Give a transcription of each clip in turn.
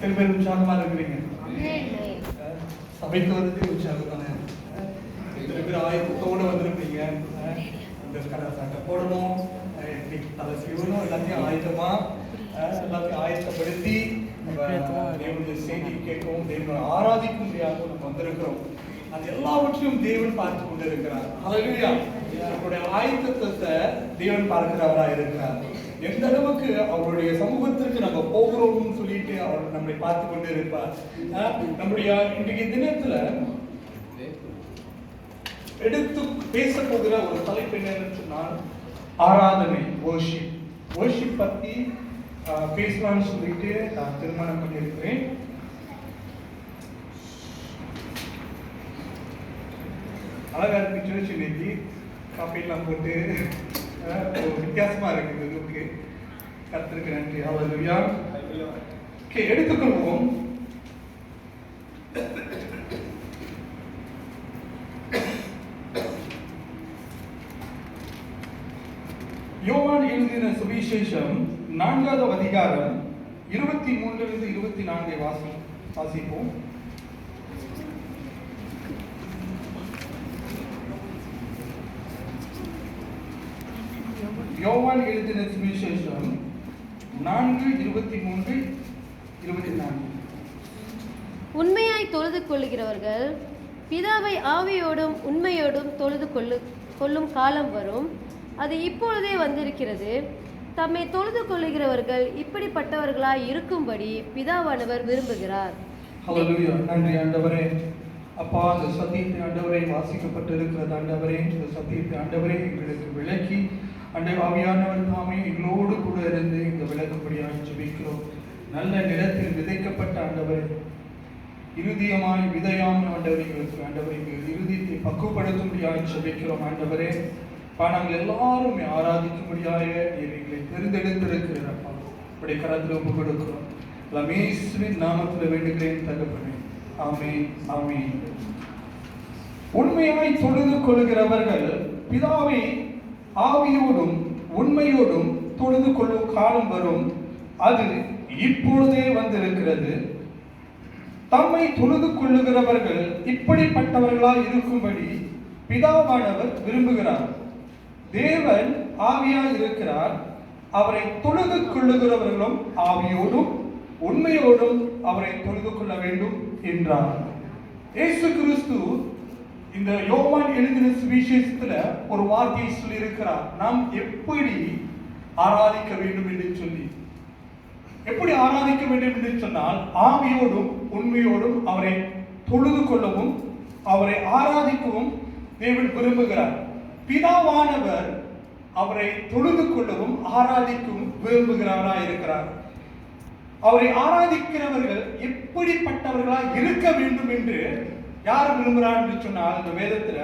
எத்தனை பேர் உற்சாகமா இருக்கிறீங்க? சபைக்கு வந்து உற்சாகம் தானே. எத்தனை பேர் ஆயத்தத்தோடு வந்திருப்பீங்க? இந்த சட்டை போடணும், தலை சீவனும், எல்லாத்தையும் ஆயத்தமா எல்லாத்தையும் ஆயத்தப்படுத்தி தேவனுடைய செய்தி கேட்கவும் தேவனை ஆராதிக்கும் முடியாத நம்ம வந்திருக்கிறோம். அது எல்லாவற்றையும் தேவன் பார்த்து கொண்டு இருக்கிறார். ஹல்லேலூயா. நம்முடைய ஆயத்தத்தை தேவன் பார்க்கிறவராக இருக்கிறார். எந்த அளவுக்கு அவருடைய சமூகத்திற்கு நம்ம போகிறோம்னு சொல்லிட்டு அவர் நம்மை பார்த்து கொண்டு இருப்பார். நம்முடைய இன்றைய தினத்துல எடுத்து பேச போகிற ஒரு தலைப்பு என்னன்னு சொன்னால் ஆராதனை, வர்ஷிப். வர்ஷிப் பத்தி பேசலாம்னு சொல்லிட்டு நான் திருமணம் பண்ணியிருக்கிறேன். அழகா இருக்கு இன்னைக்கு காஃபிலாம் போட்டு வித்தியாசமா இருக்கு. இதுக்கு கர்த்தருக்கு நன்றி. ஹல்லேலூயா. ஓகே, எடுத்துக்கொள்வோம். யோவான் எழுதின சுவிசேஷம் 4வது அதிகாரம் 23 24 வாசிப்போம். யோவான் எழுதின சுவிசேஷம் 4:23 24. உண்மையாய் தொழுது கொள்ளுகிறவர்கள் பிதாவை ஆவியோடும் உண்மையோடும் தொழுது கொள்ளும் காலம் வரும், அது இப்பொழுதே வந்திருக்கிறது. தம்மை தொழுது கொள்ளுகிறவர்கள் இப்படிப்பட்டவர்களாய் இருக்கும்படி பிதாவானவர் விரும்புகிறார். ஹல்லேலூயா. நன்றி ஆண்டவரே. அப்பா, அந்த சத்தியத்தை ஆண்டவரே வாசிக்கப்பட்டிருக்கிறது ஆண்டவரே, இந்த சத்தியத்தை ஆண்டவரே எங்களுக்கு விளக்கி அண்டை ஆவியானவர் தாமே எங்களோடு கூட இருந்து இந்த விளக்கும்படியாக ஜெபிக்கிறோம். நல்ல நிலத்தில் விதைக்கப்பட்ட ஆண்டவர் இறுதியமாய் விதையாம் ஆண்டவர் எங்களுக்கு ஆண்டவர் எங்கள் இறுதியத்தை பக்குவப்படுத்தும்படியாக ஜெபிக்கிறோம் ஆண்டவரே. நாங்கள் எல்லாரும் ஆராதிக்கும்படியாக எங்களை தெரிந்தெடுத்திருக்கிறோம். அப்படி கரத்தில் ஒப்பு கொடுக்கிறோம். இயேசுவின் நாமத்தில் வேண்டுகிறேன் தகப்பனே. ஆமென், ஆமென். உண்மையாய் தொழுது கொள்கிறவர்கள் பிதாவை ஆவியோடும் உண்மையோடும் தொழுது கொள்ளும் காலம் வரும், அது இப்பொழுதே வந்திருக்கிறது. தம்மை தொழுது கொள்ளுகிறவர்கள் இப்படிப்பட்டவர்களாய் இருக்கும்படி பிதாவானவர் விரும்புகிறார். தேவன் ஆவியாய் இருக்கிறார். அவரை தொழுது கொள்ளுகிறவர்களும் ஆவியோடும் உண்மையோடும் அவரை தொழுது கொள்ள வேண்டும் என்றார். இயேசு கிறிஸ்து இந்த யோவான் எழுதின சுவிசேஷத்துல ஒரு வார்த்தையை சொல்லி இருக்கிறார். நாம் எப்படி ஆராதிக்க வேண்டும் என்று சொல்லி, எப்படி ஆராதிக்க வேண்டும் என்று சொன்னால் ஆவியோடும் உண்மையோடும் அவரை தொழுது கொள்ளவும் அவரை ஆராதிக்கவும் தேவன் விரும்புகிறார். பிதாவானவர் அவரை தொழுது கொள்ளவும் ஆராதிக்கவும் விரும்புகிறவராய் இருக்கிறார். அவரை ஆராதிக்கிறவர்கள் எப்படிப்பட்டவர்களாய் இருக்க வேண்டும் என்று யார் விரும்புகிறார் என்று சொன்னால், இந்த வேதத்துல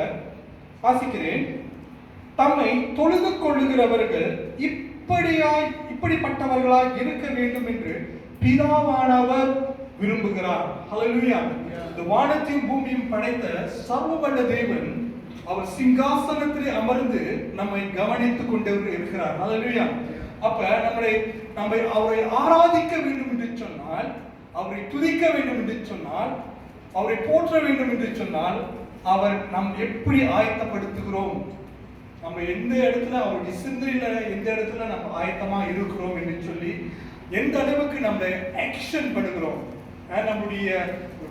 வாசிக்கிறேன். தம்மை தொழுது கொள்ளுகிறவர்கள் இப்படிப்பட்டவர்களாய் இருக்க வேண்டும் என்று பிதாவானவர் விரும்புகிறார். ஹல்லேலூயா. இந்த வானத்தையும் பூமியும் படைத்த சர்வவல்ல தேவன் அவர் சிங்காசனத்திலே அமர்ந்து நம்மை கவனித்துக் கொண்டு இருக்கிறார். ஹல்லேலூயா. அப்ப நம்மை அவரை ஆராதிக்க வேண்டும் என்று சொன்னால், அவரை துதிக்க வேண்டும் என்று சொன்னால், அவரை போற்ற வேண்டும் என்று சொன்னால், அவர் நாம் எப்படி ஆயத்தப்படுத்துகிறோம், நம்ம எந்த இடத்துல அவருடைய சிந்தனையில எந்த இடத்துல நம்ம ஆயத்தமா இருக்கிறோம் என்று சொல்லி, எந்த அளவுக்கு நம்ம ஆக்ஷன் பண்ணுகிறோம், நம்முடைய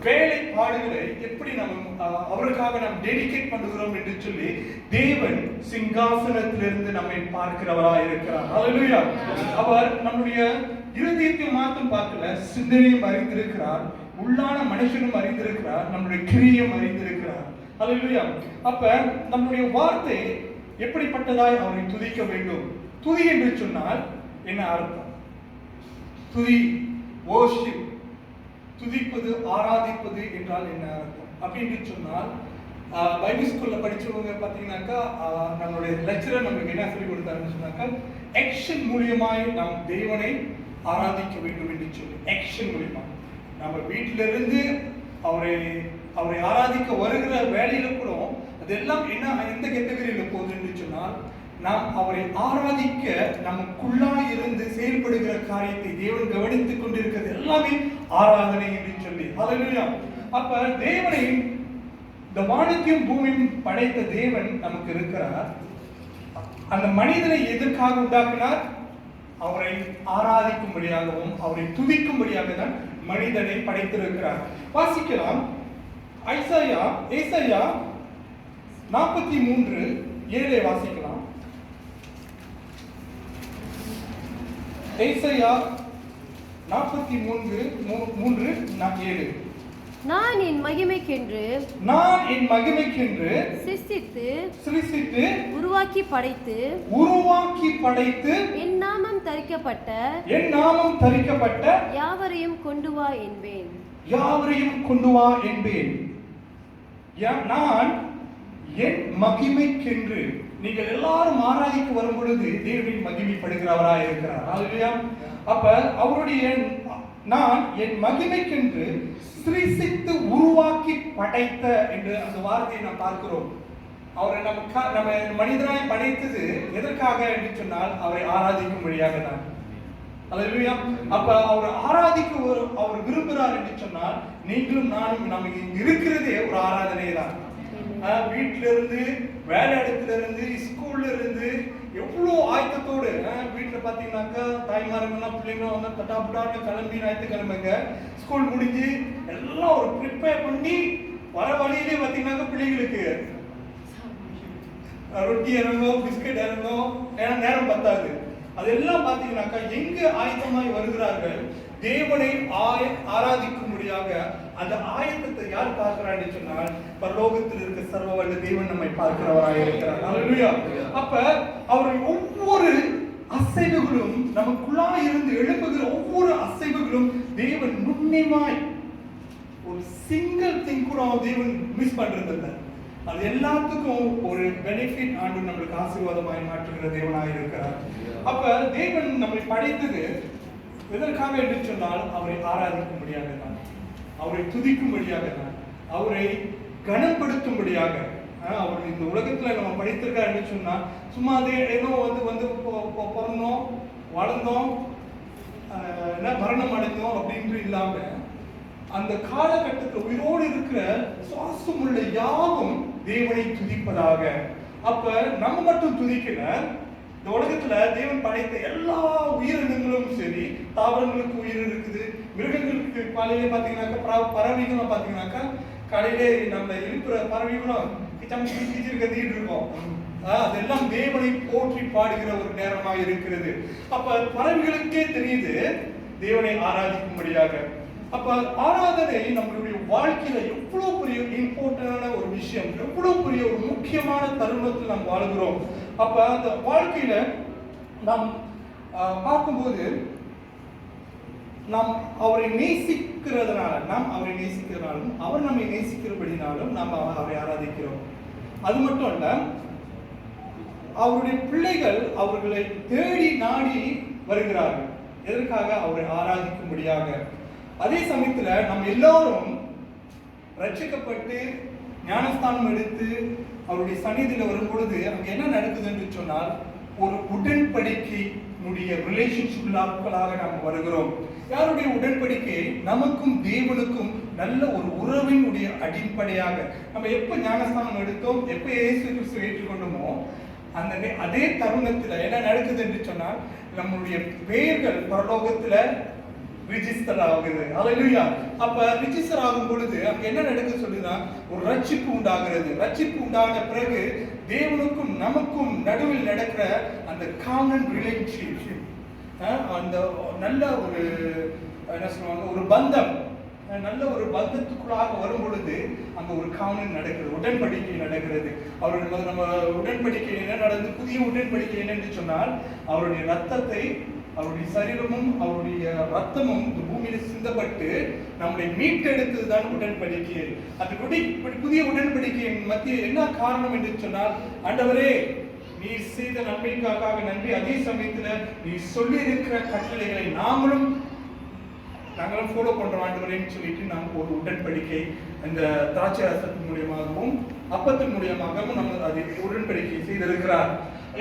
வேலைப்பாடுகளை எப்படி நம்ம அவருக்காக நாம் டெடிகேட் பண்ணுகிறோம் என்று சொல்லி தேவன் சிங்காசனத்திலிருந்து நம்மை பார்க்கிறவராக இருக்கிறார். ஹல்லேலூயா. அவர் நம்முடைய இருதயத்தை மாத்திரம் பார்க்கல, சிந்தனையும் அறிந்திருக்கிறார், உள்ளான மனுஷனும் அறிந்திருக்கிறார், நம்முடைய கிரியும் அறிந்திருக்கிறார். ஹல்லேலூயா. அப்ப நம்முடைய வார்த்தை எப்படிப்பட்டதாய் அவரை துதிக்க வேண்டும். துதி என்று சொன்னால் என்ன அர்த்தம்? துதி, worship, துதிப்பது, ஆராதிப்பது என்றால் என்ன அர்த்தம் அப்படின்னு சொன்னால், பைபிள் ஸ்கூல்ல படிச்சவங்க பார்த்தீங்கன்னாக்கா நம்மளுடைய லெக்சரர் நமக்கு என்ன சொல்லி கொடுத்தாருன்னு சொன்னாக்கா, ஆக்ஷன் மூலியமாய் நாம் தேவனை ஆராதிக்க வேண்டும் என்று சொல்லி, ஆக்ஷன் மூலியமா நம்ம வீட்டிலிருந்து அவரை ஆராதிக்க வருகிற வேலையில கூட அதெல்லாம் என்ன எந்த கேட்டகரியில போகுது என்று சொன்னால், நாம் அவரை ஆராதிக்க நமக்குள்ளாய் இருந்து செயல்படுகிற காரியத்தை தேவன் கவனித்துக் கொண்டிருக்கிறது எல்லாமே ஆராதனை என்று சொல்லி. ஹல்லேலூயா. அப்ப தேவனை, இந்த வானத்தையும் பூமியும் படைத்த தேவன் நமக்கு இருக்கிறார். அந்த மனிதனை எதற்காக உண்டாக்கினார்? அவரை ஆராதிக்கும்படியாகவும் அவரை துதிக்கும்படியாக தான் மனிதனை படைத்திருக்கிறார். வாசிக்கலாம். ஏசாயா 43:7 வாசிக்கலாம். ஏசாயா 43:7. நான் என் மகிமைக்கென்று சிருஷ்டித்து உருவாக்கி படைத்து என் நாமம் தரிக்கப்பட்ட யாவரையும் கொண்டு வா என்பேன். நான் என் மகிமைக்கென்று. நீங்கள் எல்லாரும் ஆராதிக்க வரும் பொழுது தேவனின் மகிமைப்படுகிறவராய் இருக்கிறார். ஹல்லேலூயா. அப்ப அவருடைய நான் என் மகிமைக்கென்று சிருஷ்டித்து உருவாக்கி படைத்த என்று அந்த வார்த்தையை நாம் பார்க்கிறோம். அவரை நம்ம மனிதனாய் படைத்தது எதற்காக என்று சொன்னால் அவரை ஆராதிக்கும்படியாக தான். ஹல்லேலூயா. அப்ப அவர் ஆராதிக்க அவர் விரும்புகிறார் என்று சொன்னால் நீங்களும் நானும் நமக்கு இங்க இருக்கிறதே ஒரு ஆராதனை தான். வீட்டில இருந்து, வேலை இடத்துல இருந்து, ஸ்கூல்ல இருந்து எவ்வளோ ஆயத்தத்தோடு வீட்டில் பார்த்தீங்கன்னாக்கா தாய்மார்கள்லாம் பிள்ளைங்களும் வந்து தட்டாப்புட்டான்னு கிளம்பி ஞாயிற்றுக்கிழமைங்க ஸ்கூல் முடிஞ்சு எல்லாம் ஒரு ப்ரிப்பேர் பண்ணி வர வழியிலே பார்த்தீங்கன்னாக்கா பிள்ளைங்களுக்கு ரொட்டி இறங்கும், பிஸ்கட் இறங்கும், ஏன்னா நேரம் பத்தாது. அதெல்லாம் பார்த்தீங்கன்னாக்கா எங்க ஆயத்தமாய் வருகிறார்கள்? தேவனை ஆராதிக்கும்படியாக. அந்த ஆயத்தத்தை யார் பார்க்கிறான்னு சொன்னால் பரலோகத்தில் இருக்க சர்வ வல்ல தேவன் நம்மை பார்க்கிறவராக இருக்கிறார். ஹல்லேலூயா. அப்ப அவருடைய ஒவ்வொரு அசைவுகளும் நமக்குள்ளாய் இருந்து எழுப்புகிற ஒவ்வொரு அசைவுகளும் தேவன் நுண்ணியமாய் ஒரு சிங்கிள் திங் கூட தேவன் மிஸ் பண்றது இல்லை. அது எல்லாத்துக்கும் ஒரு பெனிஃபிட் ஆண்டு நம்மளுக்கு ஆசீர்வாதமாய் மாற்றுகிற தேவனாக இருக்கிறார். அப்ப தேவன் நம்மை படைத்தது எதற்காக என்று சொன்னால் அவரை ஆராதிக்கும்படியாக தான், அவரை துதிக்கும்படியாக தான், அவரை கனப்படுத்தும்படியாக. அவர் இந்த உலகத்துல நம்ம படித்திருக்காரு என்று சொன்னா சும்மா அதே ஏதோ வந்து பிறந்தோம், வளர்ந்தோம், மரணம் அடைந்தோம் அப்படின்று இல்லாம அந்த காலகட்டத்தில் உயிரோடு இருக்கிற சுவாசம் உள்ள யாவும் தேவனை துதிப்பதாக. அப்ப நம்ம மட்டும் துதிக்கல, இந்த உலகத்துல தேவன் படைத்த எல்லா உயிரினங்களும் சரி, தாவரங்களுக்கு உயிர் இருக்குது, மிருகங்களுக்கு காலையிலே பாத்தீங்கன்னாக்கா பறவைகளும் பாத்தீங்கன்னாக்கா காலையிலே நம்ம எழுப்புற பறவைகளும் கத்திட்டு இருக்கோம். அதெல்லாம் தேவனை போற்றி பாடுகிற ஒரு நேரமாக இருக்கிறது. அப்ப பறவைகளுக்கே தெரியுது தேவனை ஆராதிக்கும்படியாக. அப்ப ஆராதனை நம்மளுடைய வாழ்க்கையில எவ்வளவு பெரிய இம்பார்ட்டன்டான ஒரு விஷயம், எவ்வளவு பெரிய ஒரு முக்கியமான தருணத்தில் நாம் வாழ்கிறோம். அப்ப அந்த வாழ்க்கையில நாம் பார்க்கும்போது நாம் அவரை நேசிக்கிறதுனாலும் அவர் நம்மை நேசிக்கிறபடினாலும் நாம் அவரை ஆராதிக்கிறோம். அது மட்டும் அல்ல, அவருடைய பிள்ளைகள் அவர்களை தேடி நாடி வருகிறார்கள். எதற்காக? அவரை ஆராதிக்கும்படியாக. அதே சமயத்துல நம்ம எல்லாரும் ரட்சிக்கப்பட்டு ஞானஸ்தானம் எடுத்து அவருடைய சந்நிதியில வரும் பொழுது அங்க என்ன நடக்குது என்று சொன்னால் ஒரு உடன்படிக்கையினுடைய ரிலேஷன்ஷிப்களாக நாம் வருகிறோம். யாருடைய உடன்படிக்கை? நமக்கும் தேவனுக்கும் நல்ல ஒரு உறவினுடைய அடிப்படையாக. நம்ம எப்ப ஞானஸ்தானம் எடுத்தோம், எப்ப இயேசு கிறிஸ்துவை ஏற்றுக்கொண்டோமோ அந்த அதே தருணத்துல என்ன நடக்குது என்று சொன்னால் நம்மளுடைய பெயர்கள் பரலோகத்துல ரிஜிஸ்டர் ஆகுது. ஹல்லேலூயா. அப்ப ரிஜிஸ்டர் ஆகும் பொழுது அங்க என்ன நடக்குது சொல்லுனா ஒரு ரட்சிப்பு உண்டாகிறது. ரட்சிப்பு உண்டான பிறகு தேவனுக்கும் நமக்கும் நடுவில் நடக்கிற அந்த காமன் ரிலேஷன்ஷிப், அந்த நல்ல ஒரு என்ன சொல்லுவாங்க, ஒரு பந்தம், நல்ல ஒரு பந்தத்துக்குள்ளாக வரும் பொழுது அங்க ஒரு காமன் நடக்கிறது, உடன்படிக்கை நடக்கிறது. அவருடைய நம்ம உடன்படிக்கை என்ன நடந்து, புதிய உடன்படிக்கை என்னன்னு சொன்னால் அவருடைய ரத்தத்தை, அவருடைய சரீரமும் அவருடைய ரத்தமும் இந்த பூமியில சிந்தப்பட்டு நம்மளை மீட்டெடுத்ததுதான் உடன்படிக்கை. அந்த புதிய உடன்படிக்கையின் மத்திய என்ன காரணம் என்று சொன்னால், ஆண்டவரே நீ செய்த நன்மைக்காக நன்றி, அதே சமயத்துல நீ சொல்லி இருக்கிற கட்டளைகளை நாங்களும் ஃபாலோ பண்றோம் ஆண்டவரேன்னு சொல்லிட்டு நாம் ஒரு உடன்படிக்கை இந்த திராட்சை ரசத்தின் மூலியமாகவும் அப்பத்தின் மூலியமாகவும் நம்ம அதை உடன்படிக்கை செய்திருக்கிறார்.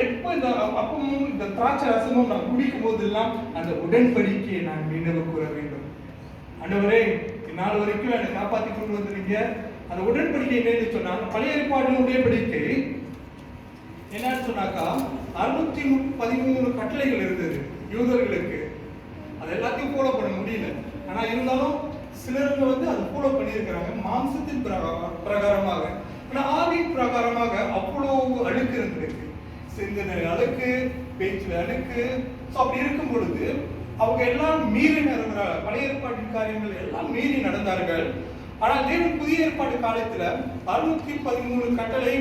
எப்போ இந்த அப்பமும் இந்த திராட்சை ரசமும் நான் குடிக்கும் போதெல்லாம் அந்த உடன்படிக்கையை நான் நினைவு கூற வேண்டும். ஆண்டவரே, இந்நாள் வரைக்கும் என்னை காப்பாற்றி கொண்டு வந்திருக்கீங்க. அந்த உடன்படிக்கை என்னன்னு சொன்னாங்க, பழைய ஏற்பாடு உடன்படிக்கை என்னன்னு சொன்னாக்கா 613 கட்டளைகள் இருந்தது யூதர்களுக்கு. அது எல்லாத்தையும் ஃபாலோ பண்ண முடியல. ஆனா இருந்தாலும் சிலர்கள் அதை ஃபாலோ பண்ணியிருக்கிறாங்க மாம்சத்தின் பிரகாரமாக. ஆனா ஆவின் பிரகாரமாக அவ்வளவு அழுக்கு இருந்திருக்கு. சிந்தனை அழுக்கு, பேச்சுல அழுக்கு. அப்படி இருக்கும் பொழுது அவங்க எல்லாம் மீறி நடந்தார்கள். பழைய ஏற்பாட்டின் காரியங்கள் எல்லாம் மீறி நடந்தார்கள். ஆனால் தேவன் புதிய ஏற்பாடு காலத்துல 613 கட்டளை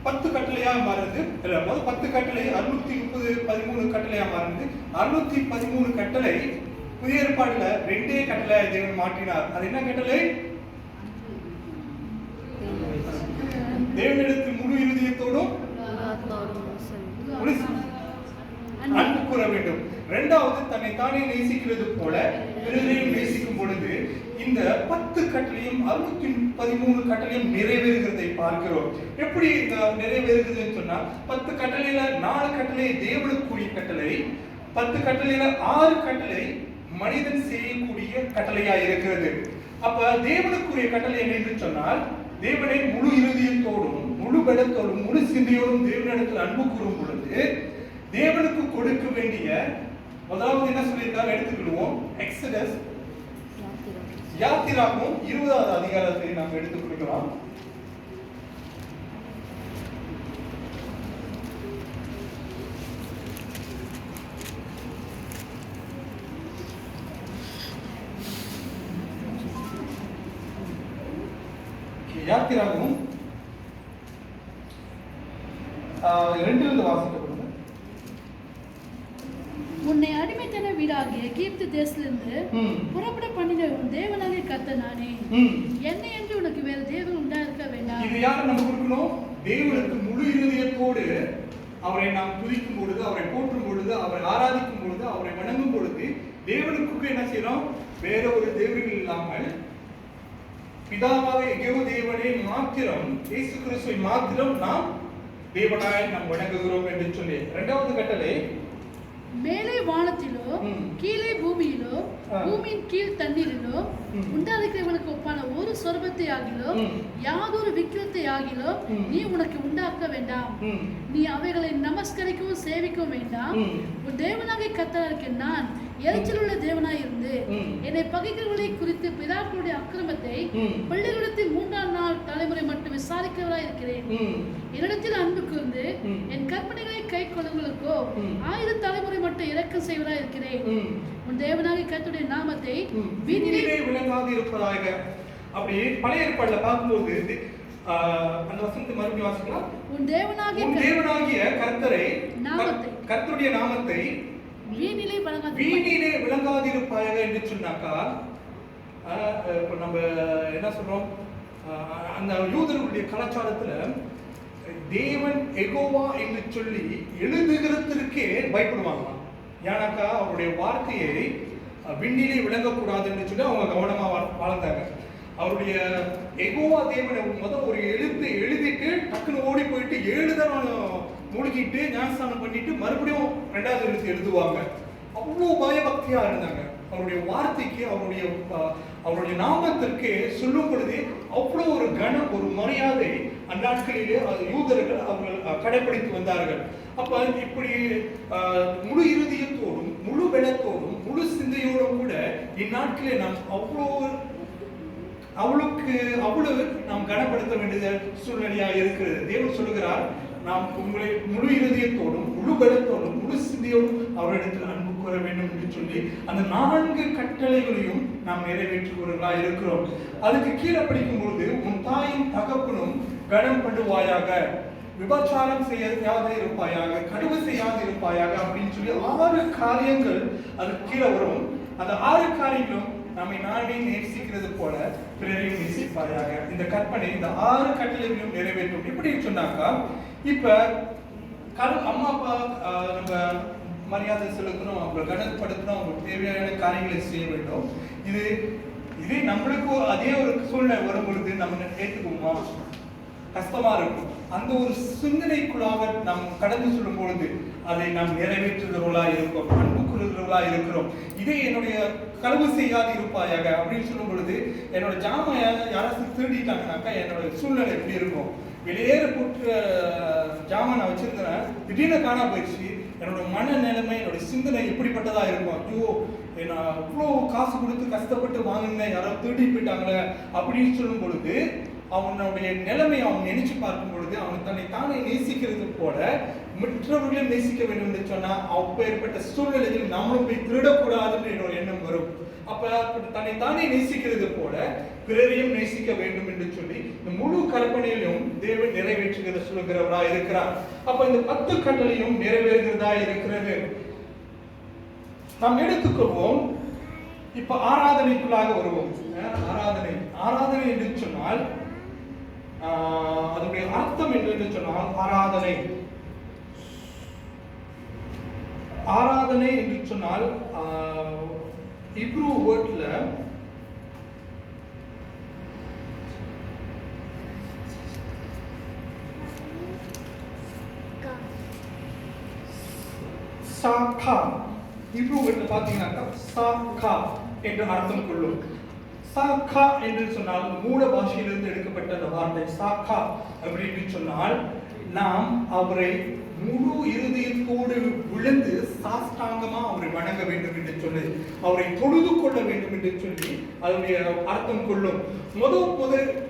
10 கட்டளையா மாறுது. 10 கட்டளை 613 கட்டளையா மாறுது. 613 கட்டளை புதிய ஏற்பாடுல 2 கட்டளை தேவன் மாற்றினார். அது என்ன கட்டளை? தேவனிடத்தில் முழு இருதயத்தோடும் அன்பு கூற வேண்டும். இரண்டாவது, தன்னை தானே நேசிக்கிறது போல பிறரையும் நேசிக்கும் பொழுது இந்த 10 கட்டளையும் 613 கட்டளையும் நிறைவேறுகிறதை பார்க்கிறோம். எப்படி நிறைவேறுகிறதுன்னு சொன்னா 10 கட்டளையில 4 கட்டளை தேவனுக்குரிய கட்டளை, 10 கட்டளையில 6 கட்டளை மனிதன் செய்யக்கூடிய கட்டளையா இருக்கிறது. அப்ப தேவனுக்குரிய கட்டளை என்னன்னு சொன்னால், தேவனை முழு இருதயத்தோடும் முழு பலத்தோடும் முழு சிந்தையோடும் தேவனிடத்தில் அன்பு கூறும் பொழுது தேவனுக்கு கொடுக்க வேண்டிய முதலாவது என்ன சொல்லியிருக்காங்க எடுத்துக்கிடுவோம். எக்ஸடஸ் யாத்திராகும் 20வது அதிகாரத்தை நாம் எடுத்துக் கொடுக்கலாம். யாத்திராகும் 2 வாசிக்கப்படுது. உன்னை அடிமைத்தன வீடாகிய எகிப்து தேசத்திலிருந்து புறப்பட பண்ணின உன் தேவனாகிய கர்த்தர் நானே. என்னை என்று உனக்கு வேறு தேவன் உண்டாயிருக்க வேண்டாம். இது யார் நம்ம கொடுக்கணும்? தேவனுக்கு முழு இருதயத்தோடு அவரை நாம் துதிக்கும் பொழுது, அவரை போற்றும் பொழுது, அவரை ஆராதிக்கும் பொழுது, அவரை வணங்கும் பொழுது தேவனுக்கு என்ன செய்யறோம்? வேற ஒரு தேவர்கள் இல்லாமல் பிதாவாக எகோ தேவனை மாத்திரம், இயேசு கிறிஸ்துவை மாத்திரம் நாம் தேவனாய் நாம் வணங்குகிறோம் என்று சொல்லி. இரண்டாவது கட்டளை, மேலே வானத்திலோ கீழே பூமியிலோ பூமியின் கீழ் தண்ணீரிலோ உண்டாயிருக்கிறவனுக்கு ஒப்பான ஒரு சொர்பத்தை ஆகிலோ யாதொரு விக்கிரத்தை ஆகிலோ நீ உனக்கு உண்டாக்க வேண்டாம். நீ அவைகளை நமஸ்கரிக்கவும் சேவிக்கவும் வேண்டாம். உன் தேவனாகிய கர்த்தராகிய நான் எரிச்சல் உள்ள தேவனாய் இருந்து என்னை பகைக்கிறவர்களை குறித்து பிதாக்களுடைய அக்கிரமத்தை பிள்ளைகளிடத்தில் 3ஆம் நாள் தலைமுறை மட்டும் விசாரிக்கிறவராய் இருக்கிறேன். என்னிடத்தில் அன்பு கூர்ந்து என் கற்பனைகளை கை கொள்ளுங்களுக்கோ 1000 தலைமுறை மட்டும் இரக்கம் செய்வராய் இருக்கிறேன். உன் தேவனாகிய கர்த்தருடைய நாமத்தை வீணிலே விளங்காது இருப்பதாக. அப்படி பழைய ஏற்பாடுல பார்க்கும்போது அந்த வசனத்தை மறுபடியும் வாசிக்கலாம். உன் தேவனாகிய கர்த்தரை நாமத்தை கர்த்தருடைய நாமத்தை வீணிலே விளங்காதிருப்பாயாக என்று சொன்னாக்கா, இப்போ நம்ம என்ன சொல்றோம்? அந்த யூதர்களுடைய கலாச்சாரத்துல தேவன் எகோவா என்று சொல்லி எழுதுகிறதற்கே பயப்படுவாங்களாம். ஏன்னாக்கா அவருடைய வார்த்தையை விண்ணிலே விளங்கக்கூடாதுன்னு சொல்லி அவங்க கவனமா வாழ்ந்தாங்க. அவருடைய எகோவா தேவனை ஒரு எழுத்து எழுதிட்டு டக்குன்னு ஓடி போயிட்டு 7 தடவை மூழ்கிட்டு ஞானஸ்தானம் பண்ணிட்டு மறுபடியும் 2வது எழுத்து எழுதுவாங்க. அவ்வளோ பயபக்தியா இருந்தாங்க. அவருடைய வார்த்தைக்கு அவருடைய நாமத்திற்கு சொல்லும் பொழுதே அவ்வளோ ஒரு கனம், ஒரு மரியாதை அந்நாட்களிலே யூதர்கள் அவர்கள் கடைபிடித்து வந்தார்கள். அப்ப இப்படி முழு இருதயத்தோடும் முழு பலத்தோடும் முழு சிந்தையோடும் கூட இந்நாட்களே நாம் அவ்வளவு நாம் கனப்படுத்த வேண்டிய சூழ்நிலையா இருக்கிறது. தேவன் சொல்லுகிறார், நாம் உங்களை முழு இருதயத்தோடும் முழு பலத்தோடும் முழு சிந்தையோடும் அவரிடத்தில் அன்பு கூற வேண்டும் என்று சொல்லி அந்த 4 கட்டளைகளையும் நாம் நிறைவேற்றுகிறவர்களா இருக்கிறோம். அதுக்கு கீழே படிக்கும் பொழுது, உன் தாயும் தகப்பனும் கனம் பண்ணுவாயாக, விபச்சாரம் செய்யாத இருப்பாயாக, கடுவு செய்யாது இருப்பாயாக அப்படின்னு சொல்லி 6 காரியங்கள் அதுக்கு கீழே வரும். அந்த 6 காரியங்களும் நம்மை நானே நேசிக்கிறது போல பிறரையும் நேசிப்பாயாக. இந்த கற்பனை இந்த 6 கட்டளைகளையும் நிறைவேற்றும். எப்படி சொன்னாக்கா, இப்ப அம்மா அப்பா நம்ம மரியாதை செலுத்தணும், அவங்களை கனப்படுத்தணும், அவங்களுக்கு தேவையான காரியங்களை செய்ய வேண்டும். இதே நம்மளுக்கு அதே ஒரு சூழ்நிலை வரும் பொழுது நம்ம ஏற்றுக்குவோமா? கஷ்டமா இருக்கும். அந்த ஒரு சிந்தனைக்குள்ளாக நாம் கடந்து செல்லும் பொழுது அதை நாம் நிறைவேற்றுகிறவர்களா இருக்கிறோம், அன்புக்குரியவர்களா இருக்கிறோம். இதே என்னுடைய களவு செய்யாது இருப்பாயாக அப்படின்னு சொல்லும் பொழுது என்னோட ஜாமான் யாராச்சும் திருடிட்டாங்கனாக்கா என்னோட சூழ்நிலை எப்படி இருக்கும்? வெளியேற போட்டு ஜாமான் நான் வச்சிருந்தேன், திடீர்னு காணா போயிடுச்சு, என்னோட மன நிலைமை என்னோட சிந்தனை எப்படிப்பட்டதா இருக்கும்? ஐயோ, நான் அவ்வளோ காசு கொடுத்து கஷ்டப்பட்டு வாங்கினேன், யாராவது திருடி போயிட்டாங்களே அப்படின்னு சொல்லும் பொழுது அவனுடைய நிலைமை அவன் நினைச்சு பார்க்கும் பொழுது அவன் தன்னை தானே நேசிக்கிறது போல மற்றவர்களையும் நேசிக்க வேண்டும் என்று சொன்னா அப்பேற்பட்ட சூழ்நிலையில் நாமளும் போய் திருடக்கூடாதுன்னு என்னோட எண்ணம் வரும். அப்ப தன்னை தானே நேசிக்கிறது போல பிறரையும் நேசிக்க வேண்டும் என்று சொல்லி இந்த முழு கற்பனையிலும் தேவன் நிறைவேற்றுகிற சொல்லுகிறவரா இருக்கிறார். அப்ப இந்த 10 கட்டளையும் நிறைவேறுகிறதா இருக்கிறது. நாம் எடுத்துக்கொள்வோம். இப்ப ஆராதனைக்குள்ளாக வருவோம். ஆராதனை என்று சொன்னால் அதனுடைய அர்த்தம் என்று சொன்னால் ஆராதனை என்று சொன்னால் ஹீப்ரூ வேர்ட்ல சாகா, ஹீப்ரூ வேர்ட்ல பாத்தீங்கன்னா சாகா என்று அர்த்தம் கொள்ளும். சாக்கா என்று சொன்னால் மூல பாஷையிலிருந்து எடுக்கப்பட்ட அந்த வார்த்தை சாக்கா அப்படின்னு சொன்னால் நாம் அவரை முழு இருதயத்தோடு விழுந்து சாஷ்டாங்கமா அவரை வணங்க வேண்டும் என்று சொல்லி அவரை தொழுது கொள்ள வேண்டும் என்று சொல்லி அதனுடைய அர்த்தம் கொள்ளும். முதல்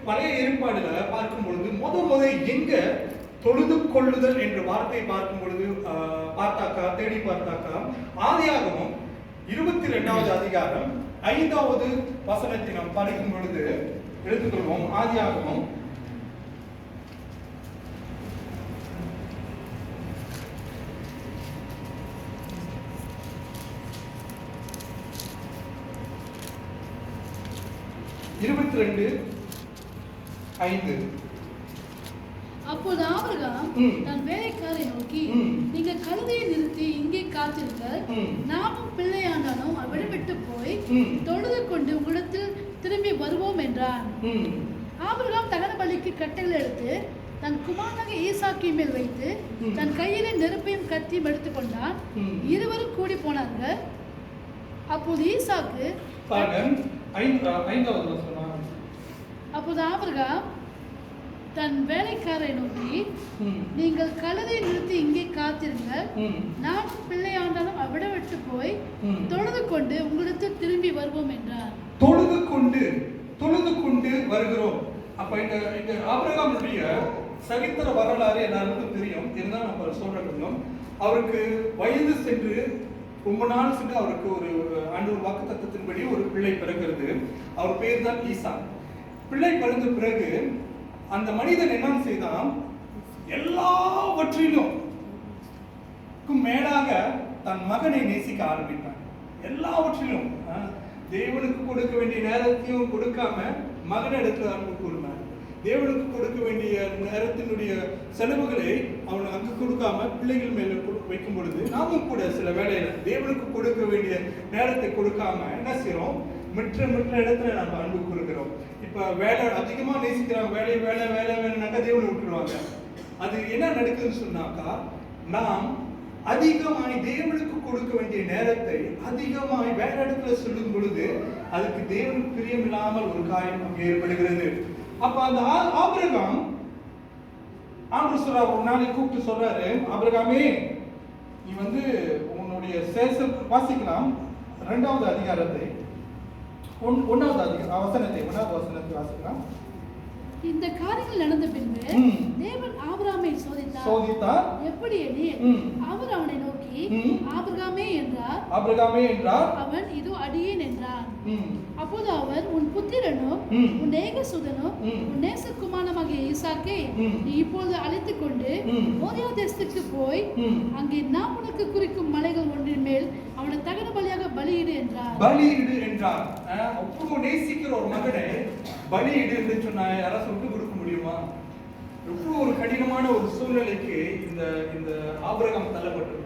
பழைய ஏற்பாடுல பார்க்கும் பொழுது முதல் எங்க தொழுது கொள்ளுதல் என்ற வார்த்தையை பார்க்கும் பொழுது தேடி பார்த்தாக்கா ஆதியாகமம் 22வது அதிகாரம் 5வது வசனத்தை நாம் படிக்கும் பொழுது எடுத்துக்கொள்வோம். ஆதியாகமம் 22:5. அப்போது ஆபிரகாம் தன் வேலைக்காரை நோக்கி, நீங்க கழுதையை நிறுத்தி இங்கே காத்திருங்கள், நாமும் பிள்ளையாண்டாலும் விடுவிட்டு போய் தொழுது கொண்டு உங்களிடத்தில் திரும்பி வருவோம் என்றான். ஆபிரகாம் தகன பலிக்கு கட்டைகள் எடுத்து தன் குமாரனாக ஈசாக்கி மேல் வைத்து தன் கையிலே நெருப்பையும் கத்தியும் எடுத்துக்கொண்டான். இருவரும் கூடி போனார்கள். அப்போது ஈசாக்கு அப்போது ஆபிரகாம் தன் வேலைக்காரை நோக்கி, நீங்கள் கழுதை நிறுத்தி இங்கே காத்திருங்கள், நான் பிள்ளையாண்டாலும் விட்டு போய் தொழுது கொண்டு உங்களுக்கு திரும்பி வருவோம் என்றார். தொழுது கொண்டு வருகிறோம். அப்ப இந்த ஆபிரகாமுடைய சரித்திர வரலாறு எல்லாருக்கும் தெரியும். இருந்தாலும் நம்ம சொல்றோம். அவருக்கு வயது சென்று ரொம்ப நாள் சென்று அவருக்கு ஒரு ஆண்டவர் வாக்குத்தத்தத்தின்படி ஒரு பிள்ளை பிறக்கிறது. அவர் பேர் தான் ஈசா. பிள்ளை பிறந்த பிறகு அந்த மனிதன் என்ன செய்தான், எல்லாவற்றிலும் மேலாக தன் மகனை நேசிக்க ஆரம்பித்தான். எல்லாவற்றிலும் தேவனுக்கு கொடுக்க வேண்டிய நேரத்தையும் கொடுக்காம மகனிடத்துல அன்பு கூர்ந்தார். தேவனுக்கு கொடுக்க வேண்டிய நேரத்தினுடைய செலவுகளை அவன் அங்கு கொடுக்காம பிள்ளைகள் மேல வைக்கும் பொழுது நாமும் கூட சில வேலையில தேவனுக்கு கொடுக்க வேண்டிய நேரத்தை கொடுக்காம என்ன செய்யறோம், மற்ற இடத்துல நம்ம அன்பு கூறுகிறோம். இப்ப வேலை அதிகமா நேசிக்கிறாங்க, வேலைனாக்கா தேவனை விட்டுருவாங்க. அது என்ன நடக்குதுன்னு சொன்னாக்கா, நாம் அதிகமாய் தேவனுக்கு கொடுக்க வேண்டிய நேரத்தை அதிகமாய் வேற இடத்துல சொல்லும் பொழுது அதுக்கு தேவனுக்கு பிரியமில்லாமல் ஒரு காரியம் அங்கே ஏற்படுகிறது. அப்ப அந்த ஆபிரகாம் ஆண்டவர் சொல்றார், ஒரு நாளைக்கு கூப்பிட்டு சொல்றாரு, ஆபிரகாமே நீ உன்னுடைய வாசிக்கலாம் 2வது அதிகாரத்தை 1வது வசனத்தை வாசிக்கலாம். இந்த காரியங்கள் நடந்த பின்பு தேவன் ஆபிரகாமை சோதித்தார். எப்படி எனில் அவர் அவனை நோக்கி ஆபிரகாமே என்றார். அவன் இதோ அடியேன் என்றான். அப்போது அவர், உன் புத்திரனும் உன் ஏகசுதனும் உன் நேசகுமாரனாகிய ஈசாக்கை நீ இப்பொழுது அழைத்துக் கொண்டு மோரியா தேசத்துக்கு போய் அங்கே நான் உனக்கு குறிக்கும் மலைகள் ஒன்றின் மேல் அவனை தகன பலியாக பலியிடு என்றார். அவ்வளவு நேசிக்கிற ஒரு மகனை பலியிடு என்று சொன்னா யாராவது விட்டு கொடுக்க முடியுமா? எவ்வளவு ஒரு கடினமான ஒரு சூழ்நிலைக்கு இந்த ஆபிரகாம் தள்ளப்பட்டிருக்கும்.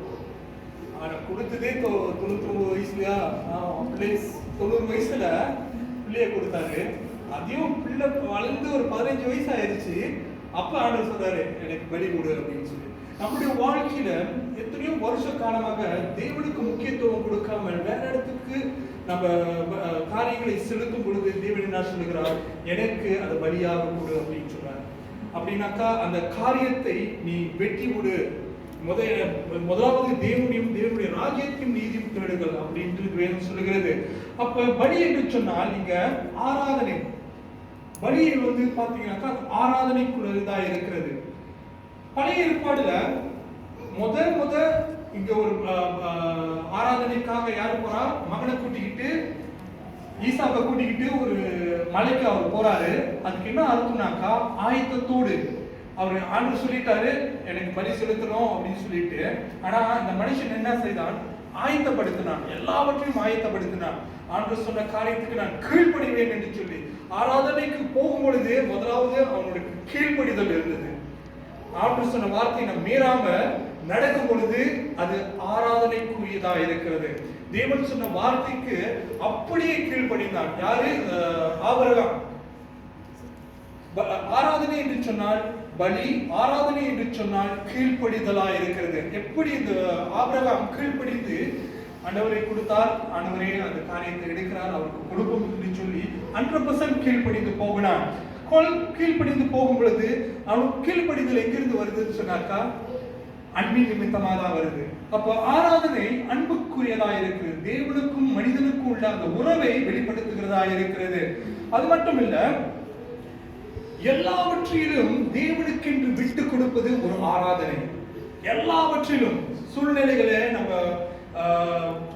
ஆனா கொடுத்ததே 99 வயசுலயா, 90 வயசுல பிள்ளைய கொடுத்தாரு. அதையும் பிள்ளை வளர்ந்து ஒரு 15 வயசு ஆயிடுச்சு. அப்ப ஆண்டவர் சொல்றாரு எனக்கு பலி கொடு அப்படின்னு சொல்லி. நம்முடைய வாழ்க்கையில எத்தனையோ வருஷ காலமாக தேவனுக்கு முக்கியத்துவம் கொடுக்காமல் வேற இடத்துக்கு நம்ம காரியங்களை செலுத்தும் பொழுது தேவன் என்ன சொல்லுகிறார், எனக்கு அது பலியாக கொடு அப்படின்னு சொல்றாரு. அப்படின்னாக்கா அந்த காரியத்தை நீ வெட்டி விடு, முதலாவது தேவனுடைய ராஜ்யத்தின் நீதியும் தேடுகள் அப்படின்ட்டு வேதம் சொல்லுகிறது. அப்ப பலி என்று சொன்னால் இங்க ஆராதனை, பலியை பாத்தீங்கன்னாக்கா ஆராதனைக்குள்ளதா இருக்கிறது. பழைய ஏற்பாடுல முத இங்க ஒரு ஆராதனைக்காக யாரு போறா, மகனை கூட்டிக்கிட்டு ஈசாவை கூட்டிக்கிட்டு ஒரு மலைக்கு அவர் போறாரு. அதுக்கு என்ன அர்த்தம்னாக்கா ஆயத்தத்தோடு. அவர் ஆண்டவர் சொல்லிட்டாரு எனக்கு பலி செலுத்தணும் அப்படின்னு சொல்லிட்டு, ஆனா இந்த மனுஷன் என்ன செய்தான், ஆயத்தப்படுத்தினான், எல்லாவற்றையும் ஆயத்தப்படுத்தினான். ஆண்டவர் சொன்ன காரியத்துக்கு நான் கீழ்ப்படிவேன் என்று சொல்லி ஆராதனைக்கு போகும் பொழுது முதலாவது அவனுடைய கீழ்ப்படிதல் இருந்தது. ஆண்டவர் சொன்ன வார்த்தையை நம்ம மீறாம நடக்கும் பொழுது அது ஆராதனைக்குரியதா இருக்கிறது. தேவன் சொன்ன வார்த்தைக்கு அப்படியே கீழ்ப்படிந்தான். யாரு? ஆபிரகாம். ஆராதனை என்று சொன்னால் பலி, ஆராதனை என்று சொன்னால் கீழ்ப்படிதலா இருக்கிறது. எப்படி இந்த ஆபிரகாம் கீழ்ப்படிந்து ஆண்டவரை கொடுத்தார், ஆண்டவரே அந்த காரியத்தை எடுக்கிறார், அவருக்கு கொடுப்போம் என்று சொல்லி 100% கீழ்ப்படிந்து போகிறான். கீழ்ப்படிந்து போகும் பொழுது அவன் கீழ்ப்படிதல் எங்கிருந்து வருதுன்னு சொன்னாக்கா அன்பின் நிமித்தமாக தான் வருது. அப்போ ஆராதனை அன்புக்குரியதா இருக்கிறது, தேவனுக்கும் மனிதனுக்கும் உள்ள அந்த உறவை வெளிப்படுத்துகிறதா இருக்கிறது. அது மட்டும் இல்ல, எல்லாவற்றிலும் தேவனுக்கென்று விட்டு கொடுப்பது ஒரு ஆராதனை. எல்லாவற்றிலும் சூழ்நிலைகளை நம்ம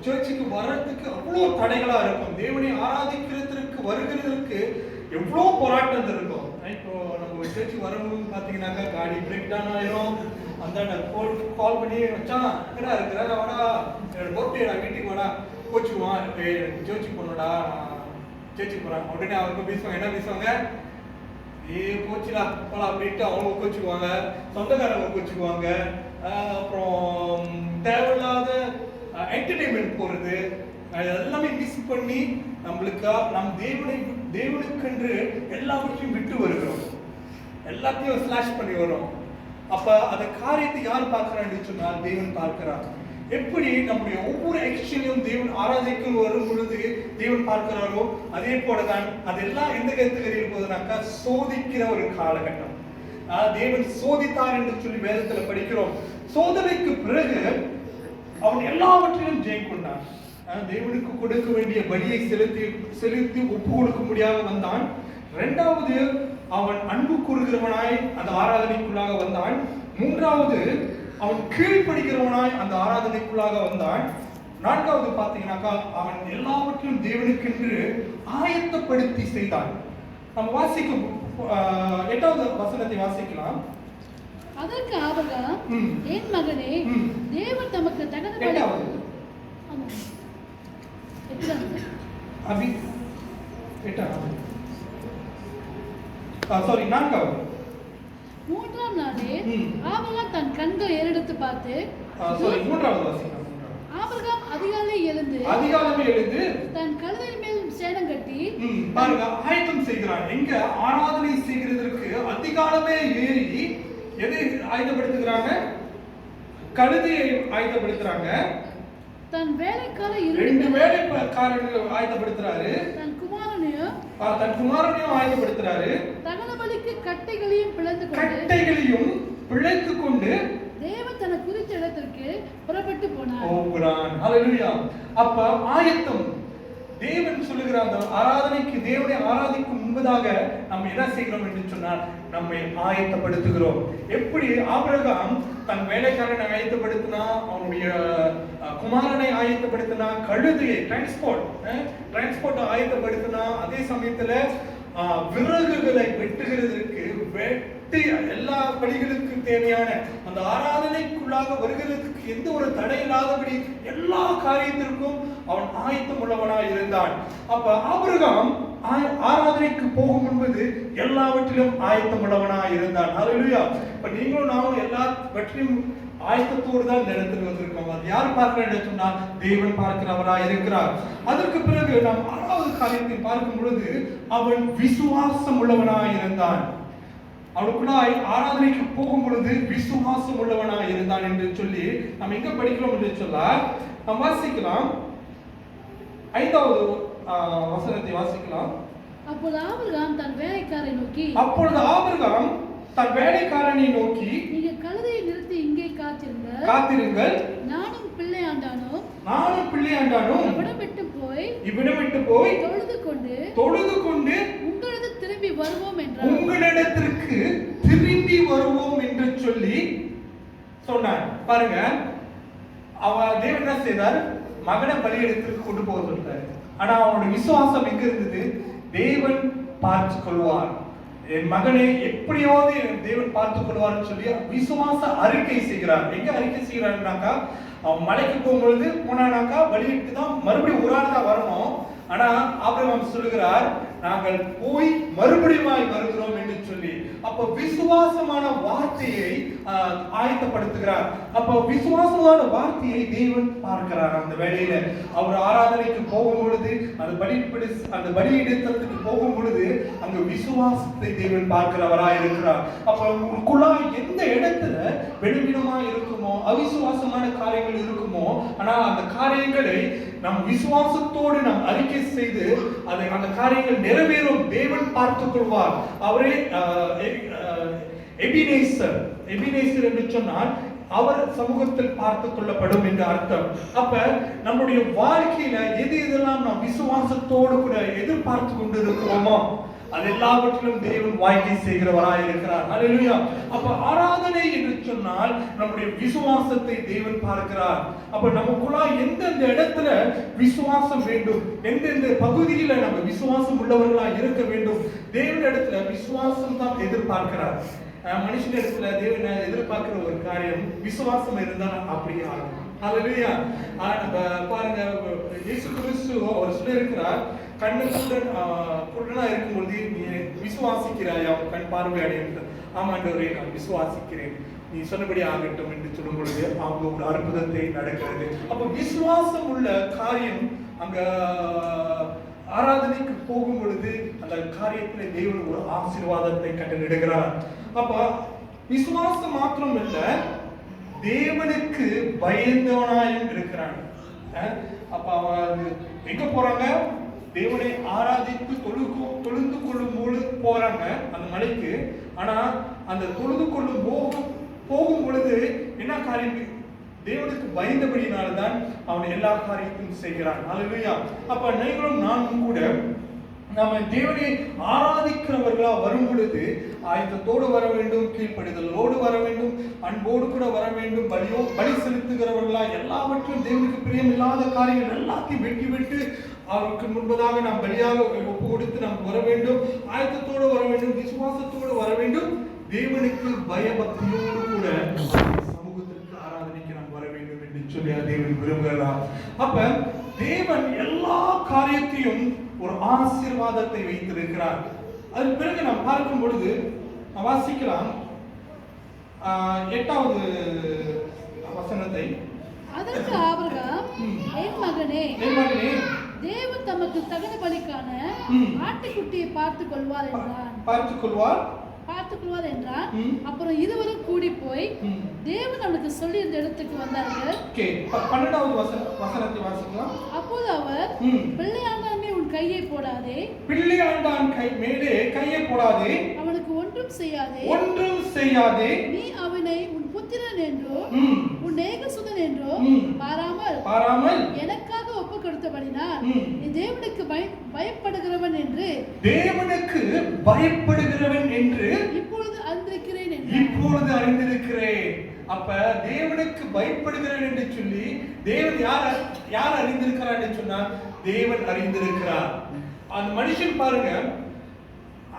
சர்ச்சுக்கு வர்றதுக்கு அவ்வளோ தடைகளா இருக்கும். தேவனை ஆராதிக்கிறதுக்கு வருகிறதுக்கு எவ்வளோ போராட்டம் இருக்கும். இப்போ நம்ம சர்ச்சுக்கு வரணும்னு பார்த்தீங்கன்னாக்கா காடி பிரேக் டவுன் ஆயிரும். அந்த கால் பண்ணி வச்சான் என்ன இருக்கிற வாடா, என்னோட பர்த்டேடா, வீட்டுக்கு வாடா, கோச்சுவான், சர்ச்சுக்கு போனோடா, சர்ச்சுக்கு போறான். உடனே அவருக்கு பேசுவாங்க, என்ன பேசுவாங்க, கோச்சுடா போலாம் அப்படின்ட்டு அவங்க கோச்சுக்குவாங்க, சொந்தக்காரங்க கோச்சுக்குவாங்க. அப்புறம் தேவையில்லாத என்டர்டெயின்மெண்ட் போறது எல்லாமே மிஸ் பண்ணி நம் தேவனுக்கென்று எல்லாவற்றையும் விட்டு வருகிறோம், எல்லாத்தையும் ஸ்லாஷ் பண்ணி வரும். அப்ப அந்த காரியத்தை யார் பார்க்கிறான்னு சொன்னால் தேவன் பார்க்கிறார். எப்படி நம்முடைய ஒவ்வொரு ஆக்ஷனையும் தேவன் ஆராதிக்கும் வரும் பொழுது தேவன் பார்க்கிறாரோ அதே போலதான் அதெல்லாம் எந்த கருத்துக்கள் இருப்பதுனாக்கா சோதிக்கிற ஒரு காலகட்டம். தேவன் சோதித்தார் என்று சொல்லி வேதத்துல படிக்கிறோம். சோதனைக்கு பிறகு அவன் எல்லாவற்றையும் ஜெயிக்கொண்டான். தேவனுக்கு கொடுக்க வேண்டிய பலியை செலுத்தி ஒப்பு கொடுக்க முடியாத வந்தான். இரண்டாவது, அவன் அன்பு கூறுகிறவனாய் அந்த ஆராதனைக்குள்ளாக வந்தான். மூன்றாவது, அவன் கீழ்ப்படுகிறவனாய் அந்த ஆராதனைக்குள்ளாக வந்தான். நான்காவது பாத்தீங்கன்னாக்கா அவன் எல்லாவற்றையும் தேவனுக்கென்று ஆயத்தப்படுத்தி செய்தான். நம்ம வாசிக்கும் 8வது வசனத்தை வாசிக்கலாம். அதற்கு ஆபிரகாம், என் மகனே, தேவன் தமக்கு தகுந்த மூன்றாம் நாளே ஆபிரகாம் தன் கண்கள் ஏறெடுத்து பார்த்து, ஆபிரகாம் அதிகாலை எழுந்து தன் கழுதையின் மேல் சேணம் கட்டி பாருங்க ஆயத்தம் செய்கிறான். எங்க ஆராதனை செய்கிறதற்கு அதிகாலமே ஏறி எதை ஆயத்தப்படுத்துகிறாங்க? கழுதையை ஆயத்தப்படுத்துறாங்க. தன் வேலைக்கார 2 வேலைக்காரர்கள் ஆயத்தப்படுத்துறாரு. தன் குமாரனையும் ஆயத்தப்படுத்துறாரு. தகன பலிக்கு கட்டைகளையும் பிழைத்து கொண்டு தேவன் தன குறித்த இடத்திற்கு புறப்பட்டு போனார். ஹல்லேலூயா. அப்ப ஆயத்தம். தேவன் சொல்லுகிற அந்த ஆராதனைக்கு, தேவனை ஆராதிக்கும் முன்பதாக நம்ம என்ன செய்கிறோம் என்று சொன்னால் நம்மை ஆயத்தப்படுத்துகிறோம். எப்படி ஆபிரகாம் தன் வேலைக்காரனை ஆயத்தப்படுத்தினா, அவனுடைய குமாரனை ஆயத்தப்படுத்தினா, கழுதையை டிரான்ஸ்போர்ட் ஆயத்தப்படுத்தினா, அதே சமயத்துல விறகுகளை வெட்டுகிறதற்கு வெட்டி எல்லா பலிகளுக்கு தேவையான அந்த ஆராதனைக்குள்ளாக வருகிறதுக்கு எந்த ஒரு தடை இல்லாதபடி எல்லா காரியத்திற்கும் அவன் ஆயத்தம் உள்ளவனாய் இருந்தான். அப்ப ஆபிரகாம் ஆராதனைக்கு போகும் என்பது எல்லாவற்றிலும் ஆயத்தம் உள்ளவனாய் இருந்தான். ஹல்லேலூயா. இப்ப நீங்களும் நானும் எல்லாவற்றையும் ஆயத்தத்தோடு தான் நடந்து வந்திருக்கோம். அது யார் பார்க்கிறார் சொன்னால் தேவன் பார்க்கிறவராய் இருக்கிறார். அதற்கு பிறகு நாம் 6வது காரியத்தை பார்க்கும் பொழுது அவன் விசுவாசம் உள்ளவனாய் இருந்தான். அவனுக்குள்ளாய் ஆராதனைக்கு போகும் பொழுது விசுவாசம் உள்ளவனாக இருந்தான் என்று சொல்லி நாம் எங்க படிக்கிறோம் என்று சொன்னால் நாம் வாசிக்கலாம். 5வது வசனத்தை வாசிக்கலாம். அப்பொழுது ஆபிரகாம் தன் வேலைக்காரனை நோக்கி நீங்கள் கழுதையை நிறுத்தி இங்கே காத்திருங்கள், நானும் பிள்ளையாண்டானோ இவ்விடம் விட்டு போய் தொழுது கொண்டு உங்களிடத்திற்கு திரும்பி வருவோம் என்று சொல்லி சொன்னார். பாருங்க, அவன் தேவன் என்ன செய்தார்? மகனை பலியிடத்திற்கு கொண்டு போக சொல்றாரு. ஆனா அவனோட விசுவாசம் எங்க இருந்தது? தேவன் பார்த்துக் கொள்வார், என் மகனை எப்படியாவது தேவன் பார்த்துக் கொள்வார்னு சொல்லி விசுவாச அறிக்கை செய்கிறார். எங்க அறிக்கை செய்கிறாருனாக்கா, அவன் மலைக்கு போகும்பொழுது போனானாக்கா பலியிட்டு தான் மறுபடியும் ஒரு ஆள் தான் வரணும். ஆனா ஆபிரகாம் சொல்லுகிறார், நாங்கள் போய் மறுபடியும் வருகிறோம் என்று சொல்லி. அப்ப விசுவாசமான வார்த்தையை ஆயத்தப்படுத்துகிறார். அப்ப விசுவாசமான வார்த்தையை தேவன் பார்க்கிறார். அந்த வேளையில அவர் ஆராதனைக்கு போகும் பொழுது, அந்த பலியிடத்துக்கு போகும் பொழுது அங்க விசுவாசத்தை தேவன் பார்க்கிறவராய் இருக்கிறார். அப்ப உங்களுக்குள்ள எந்த இடத்துல வெளிவிடமா இருக்குமோ, அவிசுவாசமான காரியங்கள் இருக்குமோ, ஆனா அந்த காரியங்களை நம் விசுவாசத்தோடு நாம் அறிக்கை செய்து அந்த காரியங்கள் நிறைவேறும் தேவன் பார்த்துக் கொள்வார். அவரே எபினேசர் என்று சொன்னால் அவர் சமூகத்தில் பார்த்துக் கொள்ளப்படும் என்று அர்த்தம். அப்ப நம்முடைய வாழ்க்கையில எதெல்லாம் நாம் விசுவாசத்தோடு கூட எதிர்பார்த்து கொண்டு இருக்கிறோமோ அது எல்லாவற்றிலும் தேவன் வாய்க்கை செய்கிறவராய் இருக்கிறார். அல்லேலூயா. அப்ப ஆராதனை என்று சொன்னால் நம்முடைய விசுவாசத்தை தேவன் பார்க்கிறார். அப்ப நமக்குள்ள எந்தெந்த இடத்துல விசுவாசம் வேண்டும், எந்தெந்த பகுதியில நம்ம விசுவாசம் உள்ளவர்களா இருக்க வேண்டும், தேவன் இடத்துல விசுவாசம் தான் எதிர்பார்க்கிறார். மனுஷன் இடத்துல தேவன் எதிர்பார்க்கிற ஒரு காரியம் விசுவாசம் இருந்தால் அப்படியே ஆகும். அல்லேலூயா. பாருங்க, இயேசு கிறிஸ்து அவர் சொல்லியிருக்கிறார், கண்ணு குருடனா இருக்கும்போது நீ விசுவாசிக்கிறாயா கண் பார்வை அடைகின்ற? ஆமாண்டவரே, நான் விசுவாசிக்கிறேன், நீ சொன்னபடி ஆகட்டும் என்று சொல்லும் பொழுது அவங்க ஒரு அற்புதத்தை நடக்கிறது. அப்ப விசுவாசம் உள்ள காரியம் அங்க ஆராதனைக்கு போகும் பொழுது அந்த காரியத்துல தேவன் ஒரு ஆசீர்வாதத்தை கட்டளிடுகிறார். அப்ப விசுவாசம் மாத்திரம் இல்ல, தேவனுக்கு பயந்தவனாயும் இருக்கிறான். அப்ப அவன் எங்க போறாங்க? தேவனை ஆராதித்து தொழுது கொள்ளும் போது போறாங்க அந்த மலைக்கு. ஆனா அந்த தொழுது கொள்ளும் போகும் பொழுது என்ன காரியம்? தேவனுக்கு பயந்தபடினால்தான் அவன் எல்லா காரியத்தையும் செய்கிறான். அல்லேலூயா. அப்ப நீங்களும் நானும் கூட நம்ம தேவனை ஆராதிக்கிறவர்களா வரும் பொழுது ஆயத்தத்தோடு வர வேண்டும், கீழ்ப்படிதலோடு வர வேண்டும், அன்போடு கூட வர வேண்டும். பலி செலுத்துகிறவர்களா எல்லாவற்றும் தேவனுக்கு பிரியமில்லாத காரியங்கள் எல்லாத்தையும் வெட்டி விட்டு அவருக்கு முன்பதாக நாம் பலியாக ஒப்பு கொடுத்து நாம் வர வேண்டும். ஆயத்தத்தோடு வர வேண்டும், விசுவாசத்தோடு வர வேண்டும், தேவனுக்கு பயபக்தியோடு கூட சமூகத்திற்கு ஆராதனைக்கு நாம் வர வேண்டும் என்று சொல்லி தேவன் விரும்புகிறார். அப்ப தேவன் எல்லா காரியத்தையும் ஒரு ஆசீர்வாதத்தை வைத்திருக்கிறார். அதன் பிறகு நாம் பார்க்கும் பொழுது வாசிக்கலாம் 8வது வசனத்தை. அதற்கு ஆபிரகாம், என் மகனே, தேவன் தமக்கு தகுந்த பலிக்கான ஆட்டுக்குட்டியை பார்த்துக் கொள்வார் என்றான். அப்புறம் இருவரும் கூடி போய் தேவன் அவனுக்கு சொல்லி இருந்த இடத்துக்கு வந்தார்கள். 12வது வசனத்தை வாசிக்கலாம். அப்போது அவர், பிள்ளையாண்டான் மேல் உன் கையை போடாதே, மேலே கையை போடாதே, அவனுக்கு ஒன்றும் செய்யாதே, நீ அவனை உன் புத்திரன் என்றோ உன் ஏகசுதன் என்றோ பாராமல் எனக்காக ஒப்பு கொடுத்தபடினால் நீ தேவனுக்கு பயப்படுகிறவன் என்று இப்பொழுது அறிந்திருக்கிறேன். அப்ப தேவனுக்கு பயப்படுகிறேன் என்று சொல்லி தேவன் யார் அறிந்திருக்கிறார் என்று சொன்னா தேவன் அறிந்திருக்கிறார். அந்த மனுஷன் பாருங்க,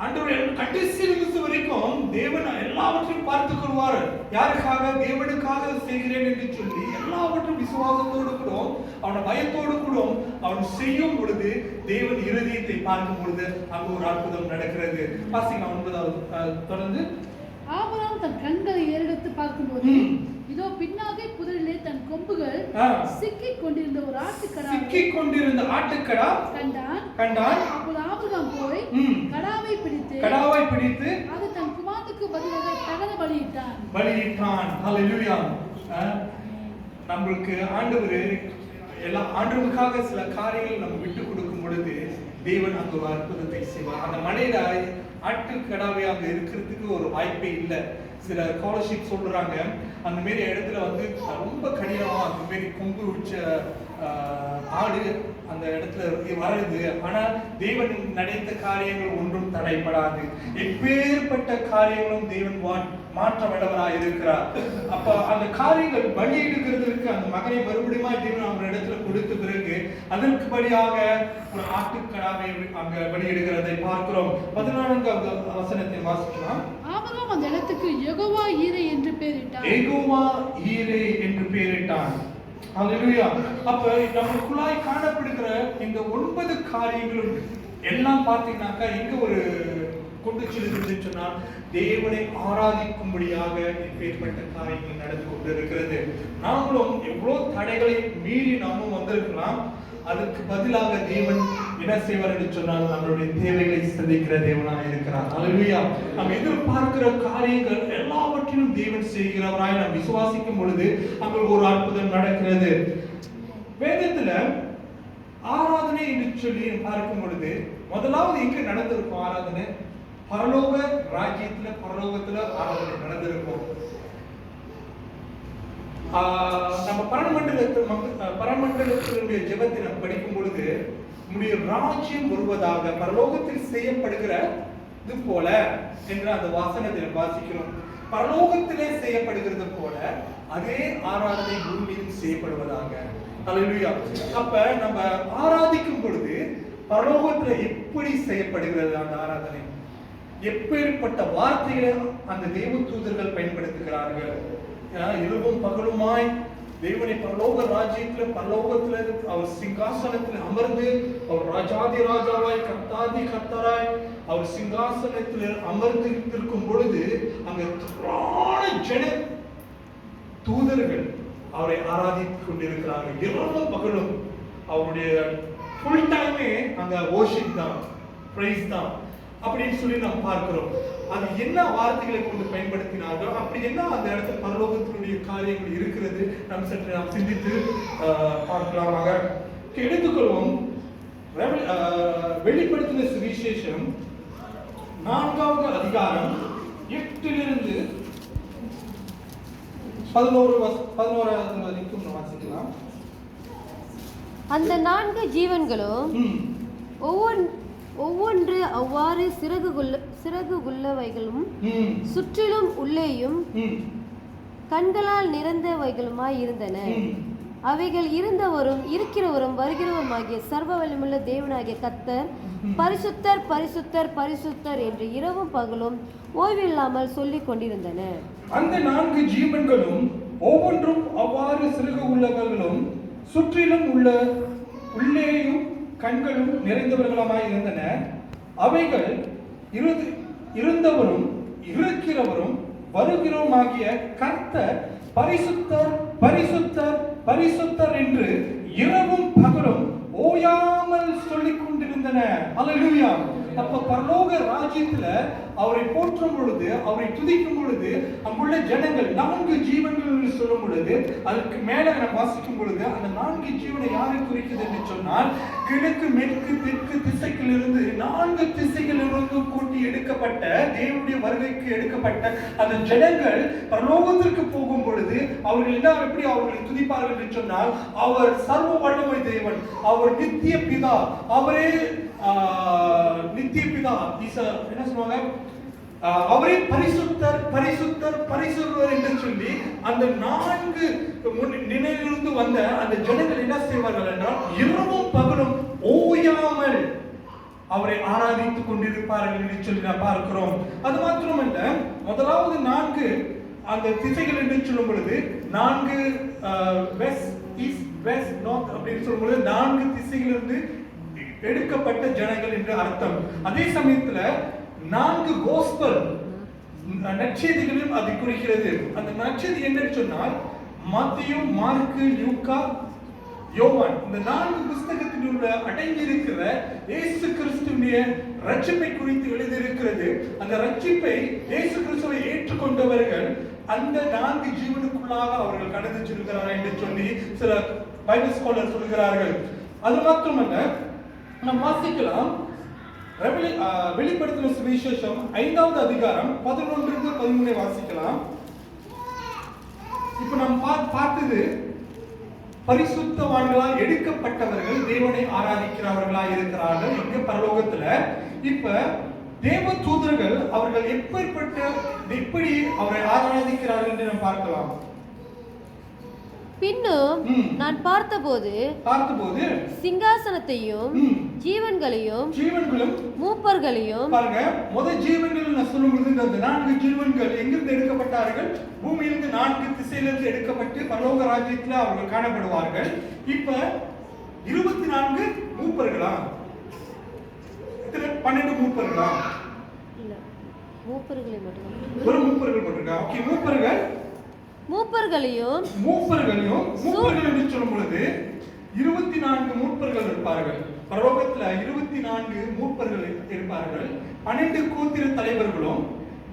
ஆண்டவர் கடைசி நிமிஷம் வரைக்கும் தேவன் எல்லாவற்றையும் பார்த்துக் கொள்வார். யாருக்காக? தேவனுக்காக செய்கிறேன் என்று சொல்லி எல்லாவற்றும் விசுவாசத்தோடு கூட அவன பயத்தோடு கூட அவன் செய்யும் பொழுது தேவன் இருதயத்தை பார்க்கும் பொழுது அங்கு ஒரு அற்புதம் நடக்கிறது. பாத்தீங்கன்னா 9வது தொடர்ந்து. ஆபிரகாம் தன் கண்களை ஏறெடுத்து பார்க்கும்போது இதோ பின்னாக புதரிலே தன் கொம்புகள் சிக்கிக் கொண்டிருந்த ஒரு ஆட்டுக்கடா கண்டான். அப்போது ஆபிரகாம் போய் கடாவை பிடித்து அதை தன் குமாரனுக்கு அதற்கு பதிலாக தகன பலியிட்டான். ஹalleluya. நம்மளுக்கு ஆண்டவர் எல்லாம் ஆண்டவருக்காக சில காரியங்கள் நம்ம விட்டு கொடுக்கும் பொழுது தேவன் அங்க ஒரு அற்புதத்தை செய்வார். அந்த மலையில ஆட்டுக்கடாவே அங்க இருக்கிறதுக்கு ஒரு வாய்ப்பே இல்லை. சில ஸ்காலர்ஷிப் சொல்றாங்க அந்த மாரி இடத்துல வந்து ரொம்ப கடினமா அந்த மாரி கொம்பு வச்ச ஆடு அந்த இடத்துல வருது. ஆனா தேவன் நினைத்த காரியங்கள் ஒன்றும் தடைப்படாது. எப்பேற்பட்ட காரியங்களும் தேவன் மாற்ற வல்லவராய் இருக்கிறார். அப்ப அந்த காரியங்கள் பலியிடுகிறதுக்கு அந்த மகனை மறுபடியும் தேவன் அவங்க இடத்துல கொடுத்த பிறகு அதற்கு படியாக ஒரு ஆட்டுக்கடாவை அங்க பலியிடுகிறதை பார்க்கிறோம். 14வது வசனத்தை வாசிக்கலாம். ஆபிரகாம் அந்த இடத்துக்கு யெகோவா ஈரே என்று பெயரிட்டான். யெகோவா ஈரே என்று பெயரிட்டான். ஹalleluya. அப்ப நமக்குள்ளாய் காணப்படுகிற இந்த 9 காரியங்களும் எல்லாம் பார்த்தீங்கன்னாக்கா எங்க ஒரு கொண்டு செல்லுதுன்னு சொன்னா தேவனை ஆராதிக்கும்படியாக இப்பேற்பட்ட காரியங்கள் நடந்து கொண்டு இருக்கிறது. நாமளும் எவ்வளவு தடைகளை மீறி நாமும் வந்திருக்கலாம். அதற்கு பதிலாக தேவன் என்ன செய்வார் என்று சொன்னால் நம்மளுடைய தேவைகளை சந்திக்கிற தேவனாக இருக்கிறார். ஹalleluya. நாம் எதிர்பார்க்கிற காரியங்கள் எல்லாவற்றையும் தேவன் செய்கிறவராய் நாம் விசுவாசிக்கும் பொழுது அங்கே ஒரு அற்புதம் நடக்கிறது. வேதத்துல ஆராதனை என்று சொல்லி பார்க்கும் பொழுது முதலாவது எங்க நடந்திருக்கும் ஆராதனை? பரலோக ராஜ்யத்துல பரலோகத்துல ஆராதனை நடந்திருக்கும். நம்ம பரமண்டலத்தினுடைய ஜெபத்தை நம்ம படிக்கும் பொழுது நம்முடைய ராஜ்யம் வருவதாக பரலோகத்தில் செய்யப்படுகிறது போல என்ற அந்த வாசனத்தில் வாசிக்கிறோம். பரலோகத்திலே செய்யப்படுகிறது போல அதே ஆராதனை பூமியிலும் செய்யப்படுவதாக. ஹalleluya. அப்ப நம்ம ஆராதிக்கும் பொழுது பரலோகத்துல எப்படி செய்யப்படுகிறது அந்த ஆராதனை? எப்பேற்பட்ட வார்த்தைகளை அந்த தேவ தூதர்கள் பயன்படுத்துகிறார்கள். இரவும் பகலுமாய் தேவனை பரலோக ராஜ்யத்துல பரலோகத்துல அவர் சிங்காசனத்தில் அமர்ந்து அவர் ராஜாதி ராஜாவாய் கர்த்தாதி கர்த்தராய் அவர் சிங்காசனத்தில் அமர்ந்து இருக்கும் பொழுது அங்க ஜன தூதர்கள் அவரை ஆராதித்துக் கொண்டிருக்கிறார்கள். இரவும் பகலும் அவருடைய ஃபுல் டைமே அங்க worship தான், praise தான் அப்படின்னு சொல்லி நாம் பார்க்கிறோம். அது என்ன வார்த்தைகளை கொண்டு பயன்படுத்தினார்கள், அப்படி என்ன அந்த இடத்துல பரலோகத்தினுடைய காரியங்கள் இருக்கிறது நாம் சற்று நாம் சிந்தித்து பார்க்கலாமாக. எடுத்துக்கொள்வோம். வெளிப்படுத்தின சுவிசேஷம் 4வது அதிகாரம் 8லிருந்து 11வது வரைக்கும் வாசிக்கலாம். அந்த 4 ஜீவன்களும் ஒவ்வொன்று அவ்வாறு சிறகுள்ளவைகளும் சுற்றிலும் உள்ளேயும் கண்களால் நிறைந்தவைகளுமாய் இருந்தன. அவைகள் இருந்தவரும் இருக்கிறவரும் வருகிறவருமாகிய சர்வ வல்லமையுள்ள தேவனாகிய கர்த்தர் பரிசுத்தர் பரிசுத்தர் பரிசுத்தர் என்று இரவும் பகலும் ஓய்வில்லாமல் சொல்லிக் கொண்டிருந்தன. அந்த 4 ஜீவன்களும் ஒவ்வொன்றும் அவ்வாறு சிறகு உள்ளவர்களும் சுற்றிலும் உள்ளேயும் கண்களும் நிறைந்தவர்களுமாய் இருந்தன. அவைகள் இருந்தவரும் இருக்கிறவரும் வருகிறவருமாகிய கர்த்தர் பரிசுத்தர் பரிசுத்தர் பரிசுத்தர் என்று இரவும் பகலும் ஓயாமல் சொல்லிக் கொண்டிருந்தன. ஹல்லேலூயா. அப்ப பரலோக ராஜ்யத்துல அவரை போற்றும் பொழுது அவரை துதிக்கும் பொழுது அங்குள்ள ஜனங்கள் 4 ஜீவன்கள் சொல்லும் பொழுது அதுக்கு மேல நம்ம வாசிக்கும் பொழுது அந்த 4 ஜீவனை யாரை குறிக்கிறது என்று சொன்னால் கிழக்கு மேற்கு தெற்கு திசைகளிலிருந்து 4 திசைகளிலிருந்து கூட்டி எடுக்கப்பட்ட தேவனுடைய வருகைக்கு எடுக்கப்பட்ட அந்த ஜனங்கள் பரலோகத்திற்கு போகும் பொழுது அவர்கள் என்ன எப்படி அவர்களை துதிப்பார்கள் என்று சொன்னால் அவர் சர்வ வல்லமை தேவன், அவர் நித்திய பிதா, அவரே நித்திய பிதா என்ன சொல்லுவாங்க, அவரே பரிசுத்தர் பரிசுத்தர் பரிசுத்தர் என்று சொல்லி அந்த 4 நினைவிலிருந்து வந்த அந்த ஜனங்கள் என்ன செய்வார்கள் என்றால் இரவும் பகலும் ஓயாமல் அவரை ஆராதித்துக் கொண்டிருப்பார்கள் என்று சொல்லி நாம் பார்க்கிறோம். அது மாத்திரமல்ல, முதலாவது 4 அந்த திசைகள் என்று சொல்லும் பொழுது 4 வெஸ்ட் ஈஸ்ட் வெஸ்ட் நார்த் அப்படின்னு சொல்லும் பொழுது 4 திசைகளிலிருந்து எடுக்கப்பட்ட ஜனங்கள் என்று அர்த்தம். அதே சமயத்துல 4 கோஸ்பல் நற்செய்திகளையும் அது குறிக்கிறது. அந்த நற்செய்தி என்னன்னு சொன்னால் மத்தேயு, மார்க்கு, லூக்கா, யோவான் இந்த 4 புத்தகத்தில் உள்ள அடங்கி இருக்கிற இயேசு கிறிஸ்துவினுடைய ரட்சிப்பை குறித்து எழுதியிருக்கிறது. அந்த ரட்சிப்பை இயேசு கிறிஸ்துவை ஏற்றுக்கொண்டவர்கள் அந்த 4 ஜீவனுக்குள்ளாக அவர்கள் கடந்து செல்கிறார்கள் என்று சொல்லி சில பைபிள் ஸ்காலர் சொல்கிறார்கள். அது மட்டுமல்ல, நாம் வாசிக்கலாம் வெளிப்படுத்தின சுவிசேஷம் 5வது அதிகாரம் 11-13 வாசிக்கலாம். இப்ப நாம் பார்த்தது பரிசுத்தவான்களாய் எடுக்கப்பட்டவர்கள் தேவனை ஆராதிக்கிறவர்களாய் இருக்கிறார்கள் இங்க பரலோகத்துல. இப்ப தேவ தூதர்கள் அவர்கள் எப்படி அவரை ஆராதிக்கிறார்கள் என்று நாம் பார்க்கலாம். பின்னும் நான் பார்த்தபோது சிங்காசனத்தையும் ஜீவன்களையும் மூப்பர்களையும் பாருங்க. முதல் ஜீவன்கள் நான் சொல்லும்போது இந்த 4 ஜீவன்கள் எங்கிருந்து எடுக்கப்பட்டார்கள்? பூமியிலிருந்து 4 திசையிலிருந்து எடுக்கப்பட்டு பரலோக ராஜ்யத்தில் அவர்கள் காணப்படுவார்கள். இப்ப 24 மூப்பர்களா? 12 மூப்பர்களா? இல்ல, மூப்பர்களை மட்டும். ஒரு மூப்பர்கள் போட்டிருக்கா? ஓகே, மூப்பர்களையும் என்று சொல்லும் பொழுது 24 மூப்பர்கள் இருப்பார்கள். பரலோகத்துல 24 மூப்பர்கள் இருப்பார்கள். 12 கோத்திர தலைவர்களும்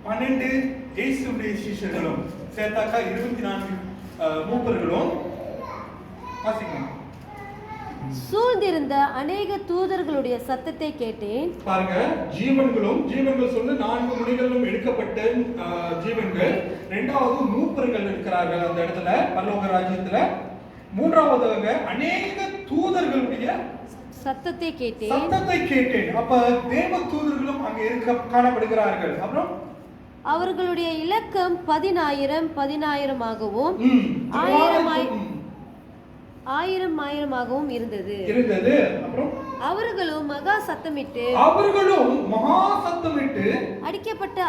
12 இயேசுவுடைய சீஷர்களும் சேர்த்தாக்கா 24 மூப்பர்களும். வாசிக்கலாம். சூழ்ந்திருந்த அநேக தூதர்களுடைய சத்தத்தை கேட்டேன். பாருங்க, ஜீவன்கள் சொல்லு 4 முனைகளிலும் எடுக்கப்பட்ட ஜீவன்கள். 2வது மூப்பர்கள் இருக்கிறார்கள் அந்த இடத்துல பரலோக ராஜ்யத்துல. 3வதாக அநேக தூதர்களுடைய சத்தத்தை கேட்டேன். அப்ப தேவ தூதர்களும் அங்கே காணப்படுகிறார்கள். அப்புறம் அவர்களுடைய இலக்கம் 10,000 ஆகவும் 1000 இருந்தது. அப்புறம் அவர்களும் மகா சத்தமிட்டு அடிக்கப்பட்ட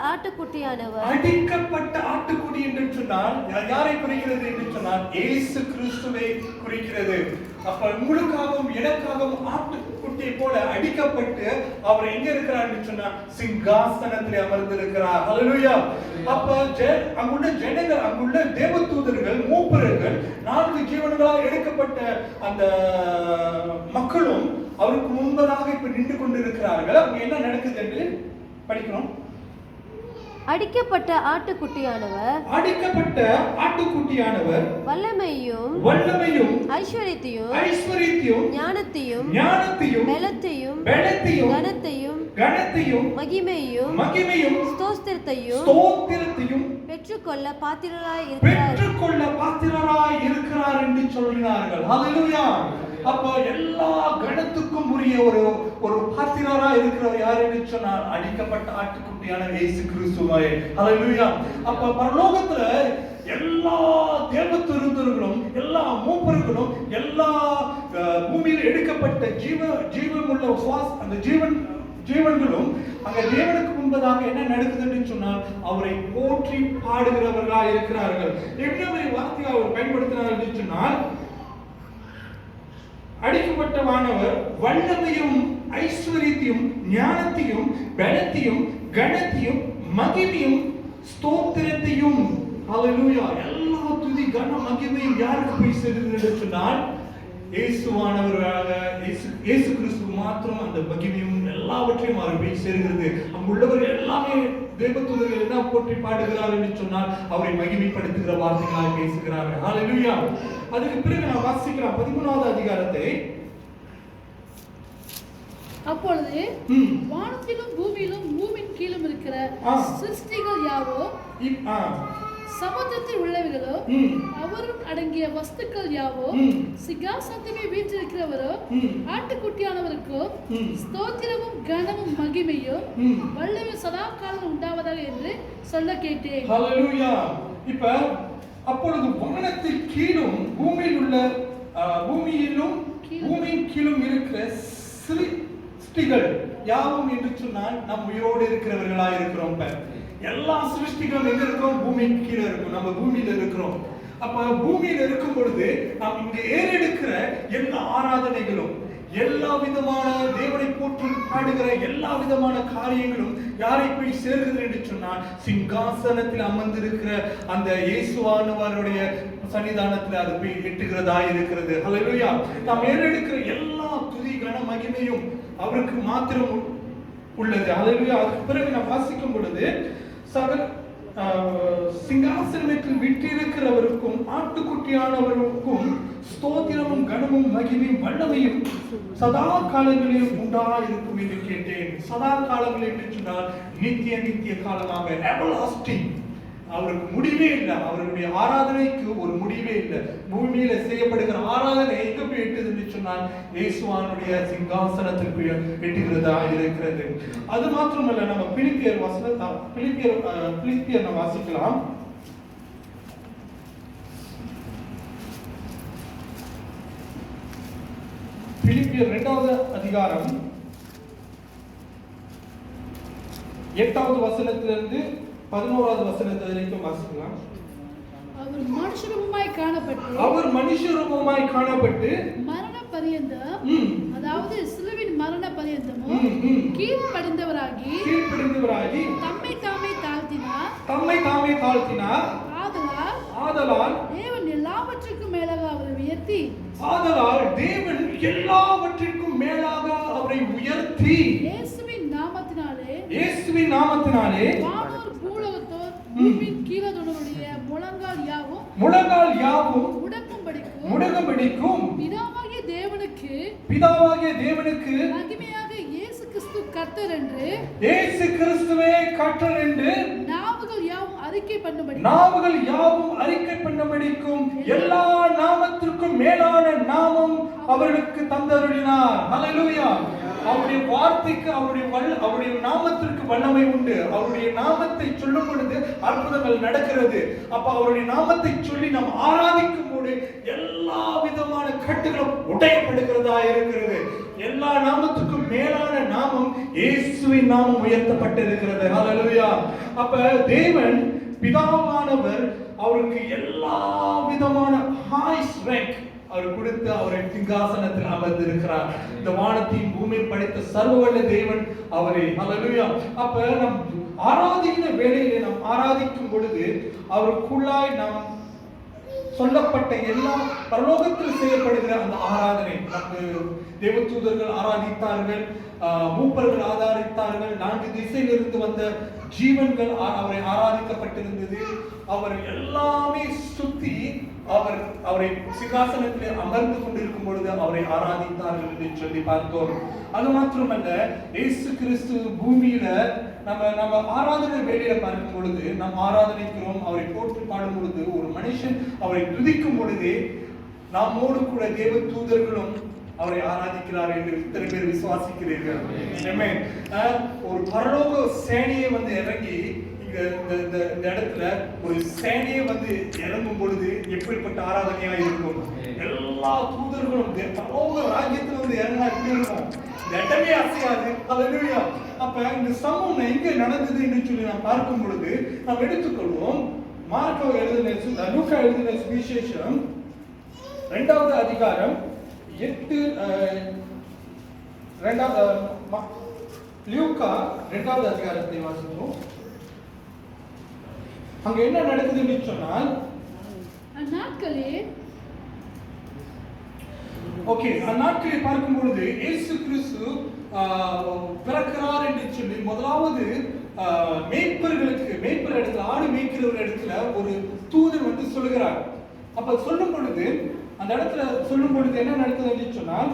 ஆட்டுக்குட்டி என்று சொன்னால் யாரை குறிக்கிறது என்று சொன்னால் இயேசு கிறிஸ்துவை குறிக்கிறது. அப்ப உங்களுக்காகவும் எனக்காகவும் ஆட்டுக்குட்டியை போல அடிக்கப்பட்டு அவர் எங்க இருக்கிறார் என்று சொன்னால் சிங்காசனத்தில் அமர்ந்திருக்கிறார். ஹல்லேலூயா. அப்ப அங்குள்ள ஜனங்கள், அங்குள்ள தேவதூதர்கள், மூப்பர்கள், 4 ஜீவன்களால் எடுக்கப்பட்ட அந்த மக்களும் அவருக்கு முன்பதாக இப்ப நின்று கொண்டிருக்கிறார்கள். அங்க என்ன நடக்குது என்று படிக்கணும். அடிக்கப்பட்ட ஆட்டுக்குட்டியானவர் வல்லமையும் ஐஸ்வரியத்தையும் ஞானத்தையும் பலத்தையும் கனத்தையும் மகிமையும் ஸ்தோத்திரத்தையும் பெற்றுக்கொள்ள பாத்திரராய் இருக்கிறார் என்று சொல்கிறார்கள். ஹல்லேலூயா. அப்ப எல்லா கணத்துக்கும் உரிய ஒரு பாத்திரரா இருக்கிறவர் யார் என்று சொன்னால் அடிக்கப்பட்ட ஆட்டுக்குட்டியான இயேசு கிறிஸ்துவே. ஹல்லேலூயா. அப்ப பரலோகத்துல எல்லா தேவதூதர்களும், எல்லா மூப்பர்களும், எல்லா பூமியில் எடுக்கப்பட்ட ஜீவனுள்ள அந்த ஜீவன்களும் அங்க தேவனுக்கு முன்பதாக என்ன நடக்குது என்று சொன்னால் அவரை போற்றி பாடுகிறவர்களாக இருக்கிறார்கள். என்ன வார்த்தையை அவர் பயன்படுத்தினார் என்று சொன்னால் அடிக்கப்பட்டவானவர் வல்லமையும் ஐஸ்வரியத்தையும் ஞானத்தையும் பலத்தையும் கனத்தையும் மகிமையும் ஸ்தோத்திரத்தையும். ஹல்லேலூயா. எல்லா துதி கன மகிமையும் யாருக்கு போய் சேருகிறது என்று சொன்னால் இயேசுவானவராக இயேசு கிறிஸ்துவுக்கு மாத்திரம் அந்த மகிமையும் எல்லாவற்றையும் அவர் போய் சேருகிறது. அங்குள்ளவர்கள் எல்லாமே தேவதூதர்கள் என்ன போற்றி பாடுகிறார்கள் என்று சொன்னால் அவரை மகிமைப்படுத்துகிற வார்த்தைகளாக பேசுகிறார்கள். ஹல்லேலூயா. அதுக்கு பிறகு நான் வாசிக்கிறேன் 13வது அதிகாரத்தை. அப்பொழுது வானத்திலும் பூமியிலும் பூமியின் கீழும் இருக்கிற சிருஷ்டிகள் யாவோ சமுத்திரத்தில் உள்ளவைகளோ அவரும் அடங்கிய வஸ்துக்கள் யாவோ சிங்காசனத்திலே வீற்றிருக்கிறவரோ ஆட்டுக்குட்டியானவருக்கோ ஸ்தோத்திரமும் கனமும் மகிமையும் வல்லமையும் சதா காலம் உண்டாவதாக என்று சொல்ல கேட்டேன். ஹல்லேலூயா. இப்ப அப்பொழுது வானத்தின் கீழும் பூமியின் கீழும் இருக்கிற சிருஷ்டிகள் யாவும் என்று சொன்னால் நம் உயிரோடு இருக்கிறவர்களாக இருக்கிறோம். எல்லா சிருஷ்டிகளும் எங்க இருக்கிறோம்? பூமிக்கு கீழே இருக்கும். நம்ம பூமியில இருக்கிறோம். அப்ப பூமியில இருக்கும் பொழுது நாம் இங்க ஏறெடுக்கிற எல்லா ஆராதனைகளும், எல்லா விதமான தேவனை போற்றி பாடுகிற எல்லா விதமான காரியங்களும் யாரை போய் சேர்கிறது என்று சொன்னால் சிங்காசனத்தில் அமர்ந்திருக்கிற அந்த இயேசுவானவருடைய சன்னிதானத்துல அது போய் எட்டுகிறதா இருக்கிறது. ஹல்லேலூயா. நாம் ஏறெடுக்கிற எல்லா துதி கன மகிமையும் அவருக்கு மாத்திரம் உள்ளது. ஹல்லேலூயா. அதுக்கு பிறகு நாம் வாசிக்கும் பொழுது சகல சிங்காசனத்தில் வீற்றிருக்கிறவருக்கும் ஆட்டுக்குட்டியானவருக்கும் ஸ்தோத்திரமும் கனமும் மகிமையும் வல்லமையும் சதா காலங்களிலும் உண்டாயிருக்கும் என்று கேட்டேன். சதா காலங்கள் என்று சொன்னால் நித்திய காலமாக, எவர்லாஸ்டிங். அவருக்கு முடிவே இல்லை. அவருடைய ஆராதனைக்கு ஒரு முடிவே இல்லை. பூமியில செய்யப்படுகிற ஆராதனை எங்க போய் எட்டுதுன்னு சொன்னால் இயேசுவானுடைய சிங்காசனத்திற்கு எட்டுகிறதா இருக்கிறது. அது மாத்திரமல்ல, நம்ம பிலிப்பியர் நம்ம வாசிக்கலாம். பிலிப்பியர் 2வது அதிகாரம் 8வது வசனத்திலிருந்து 11வது வசனத்து வரைக்கும் வாசிக்கலாம். அவர் மனுஷ ரூபமாய் காணப்பட்டு மரண பரியந்தம், அதாவது சிலுவின் மரண பரியந்தமும் கீழ்ப்படிந்தவராகி தம்மை தாமே தாழ்த்தினார். ஆதலால் தேவன் எல்லாவற்றுக்கும் மேலாக அவரை உயர்த்தி இயேசுவின் நாமத்தினாலே வானோர் பூலோகத்தோர் பூமியின் கீழதொடருடைய முழங்கால் யாவும் முடங்கும்படிக்கும் பிதாவாகிய தேவனுக்கு மகிமையாக இயேசு கிறிஸ்துவே கர்த்தர் என்று நாவுகள் யாவும் அறிக்கை பண்ணும்படிக்கும் எல்லா நாமத்திற்கும் மேலான நாமம் அவர்களுக்கு தந்தருளினார். ஹல்லேலூயா. அவருடைய வார்த்தைக்கு, அவருடைய நாமத்திற்கு வல்லமை உண்டு. அவருடைய நாமத்தை சொல்லும் பொழுது அற்புதங்கள் நடக்கிறது. அப்ப அவருடைய நாமத்தை சொல்லி நாம் ஆராதிக்கும் போது எல்லா விதமான கட்டுகளும் உடையப்படுகிறதா இருக்கிறது. எல்லா நாமத்துக்கும் மேலான நாமம் இயேசுவின் நாமம் உயர்த்தப்பட்டிருக்கிறது. ஹல்லேலூயா. அப்ப தேவன் பிதாவானவர் அவருக்கு எல்லா விதமான ஹைஸ் ரேங்க் அவர் கொடுத்து அவரை சிங்காசனத்தில் அமர்ந்திருக்கிறார். இந்த வானத்தையும் பூமியை படைத்த சர்வவல்ல தேவன் அவரே. ஹல்லேலூயா. அப்ப நாம் ஆராதிக்கிற வேளையிலே நாம் ஆராதிக்கும் பொழுது அவருக்குள்ளாய் நாம் சொல்லப்பட்ட எல்லா பரலோகத்தில் செய்யப்படுகிற அந்த ஆராதனை, தேவதூதர்கள் ஆராதித்தார்கள், மூப்பர்கள் ஆராதித்தார்கள், 4 திசையிலிருந்து வந்த ஜீவன்கள் அவரை ஆராதிக்கப்பட்டிருந்தது. அவர் எல்லாமே சுத்தி அவரை சிங்காசனத்திலே அமர்ந்து கொண்டிருக்கும் பொழுது அவரை ஆராதித்தார்கள் என்று சொல்லி பார்த்தோம். அது மாத்திரமல்ல, இயேசு கிறிஸ்து பூமியில நம்ம ஆராதனை வேலையில பார்க்கும் பொழுது நாம் ஆராதனைக்கிறோம், அவரை போற்றி பாடும் பொழுது ஒரு மனுஷன் அவரை துதிக்கும் பொழுது நம்மோடு கூட தேவ தூதர்களும் அவரை ஆராதிக்கிறார் என்று இத்தனை பேர் விசுவாசிக்கிறீர்கள். ஒரு பரலோக சேனையை இறங்கி இந்த இடத்துல ஒரு சேனையை இறங்கும் பொழுது எப்படிப்பட்ட ஆராதனையா இருக்கும். எல்லா தூதர்களும் பரலோக ராஜ்யத்துல இறங்கினா எப்படி இருக்கும்? இந்த இடமே அசையாது. ஹல்லேலூயா. அப்ப இந்த சம்பவம் எங்க நடந்தது என்று சொல்லி நாம் பார்க்கும் பொழுது நாம் எடுத்துக்கொள்வோம். லூக்கா எழுதின சுவிசேஷம் 2வது அதிகாரம் 2வது அதிகாரத்தை வாசிப்போம். அங்க என்ன நடக்குதுன்னு சொன்னால், அந்நாட்களை பார்க்கும் பொழுது இயேசு கிறிஸ்து பிறக்கிறார் என்று சொல்லி முதலாவது மேய்ப்பர் இடத்துல, ஆடு மேய்க்கிறவர் இடத்துல ஒரு தூதர் சொல்லுகிறார். அப்ப சொல்லும் பொழுது அந்த இடத்துல சொல்லும் பொழுது என்ன நடக்குது என்று சொன்னால்,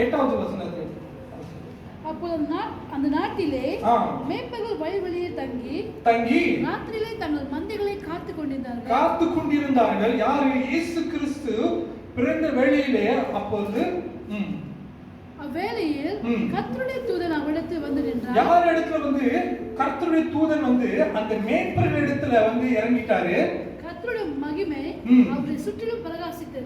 8வது வசனத்தில், அப்பொழுது அந்த நாட்டிலே மேய்ப்பர்கள் வழியே தங்கி ராத்திரியிலே தங்கள் மந்தைகளை காத்துக் கொண்டிருந்தார்கள். யாரு? இயேசு கிறிஸ்து பிறந்த வேளையிலே. அப்பொழுது அவ்வேளையில் கர்த்தருடைய தூதன் அவரிடத்தில் வந்து நின்றார். யார் இடத்துல கர்த்தருடைய தூதன் அந்த மேய்ப்பர்கள் இடத்துல இறங்கிட்டாரு. கர்த்தருடைய மகிமை அவரை சுற்றிலும் பிரகாசித்தது.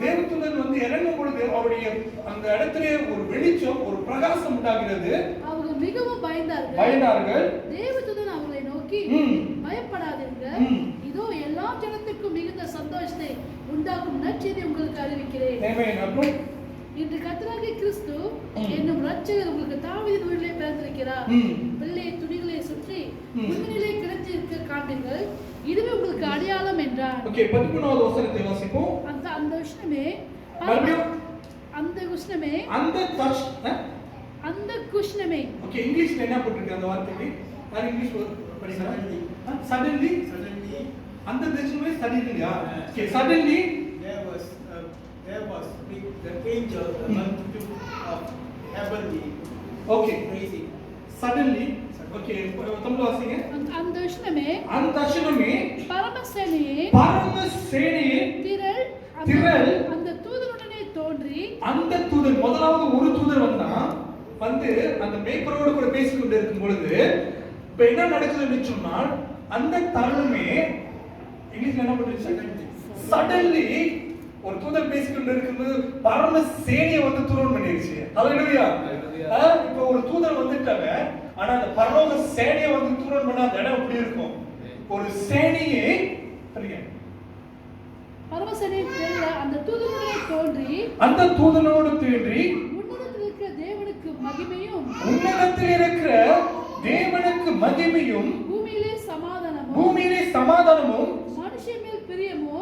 தேவதூதன் இறங்கும் பொழுது அவருடைய அந்த இடத்திலே ஒரு வெளிச்சம், ஒரு பிரகாசம் உண்டாகிறது. அவர்கள் மிகவும் பயந்தார்கள். தேவதூதன் அவர்களை நோக்கி, பயப்படாதீர்கள், இதோ எல்லா ஜனத்துக்கும் மிகுந்த சந்தோஷத்தை உண்டாக்கும் நற்செய்தி உங்களுக்கு அறிவிக்கிறேன். இன்று கர்த்தராகிய கிறிஸ்து என்னும் இரட்சகர் உங்களுக்கு தாவீதின் ஊரிலே பிறந்திருக்கிறார். வெள்ளை துணிகளை முன்னிலே கிடத்திருக்க காண்பீர்கள், இதுவே உங்களுக்கு அடையாளம் என்றார். ஓகே, 13வது வசனத்தை வாசிப்போம். அந்த உஷ்ணமே அந்த குஷ்ணமே. ஓகே, இங்கிலீஷ்ல என்ன போட்டுருக்கு அந்த வார்த்தைக்கு? யார் இங்கிலீஷ் படிக்கிறா? suddenly அந்த தேசமே suddenly-யா? Okay, suddenly there was the angel, the multitude of heavenly. Okay, praising. suddenly. Okay, Tamil வாசிங்க. அந்த உஷ்ணமே பரமசேனையே திரள் அந்த தூதனுடனே தோன்றி. அந்த தூதன், முதலாவது ஒரு தூதர் வந்து அந்த மேய்ப்பரோடு கூட பேசிக்கொண்டு இருக்கும் பொழுது இப்ப என்ன நடக்குதுன்னு சொன்னால், அந்த தருணமே இங்கிலீஷ்ல என்ன பண்ணுச்சு? சடன்லி ஒரு தூதர் பேசிக்கொண்டு இருக்கும்போது பரம சேனையை வந்து தூரம் பண்ணிருச்சு. ஹல்லேலூயா. இப்போ ஒரு தூதர் வந்துட்டாங்க, ஆனா அந்த பரலோக சேனையை வந்து தூரம் பண்ணா அந்த இடம் எப்படி இருக்கும்? ஒரு சேனையே பரமசேனை அந்த தூதனோடு தோன்றி உன்னதத்தில் இருக்கிற தேவனுக்கு மகிமையும் பூமியிலே சமாதானமும்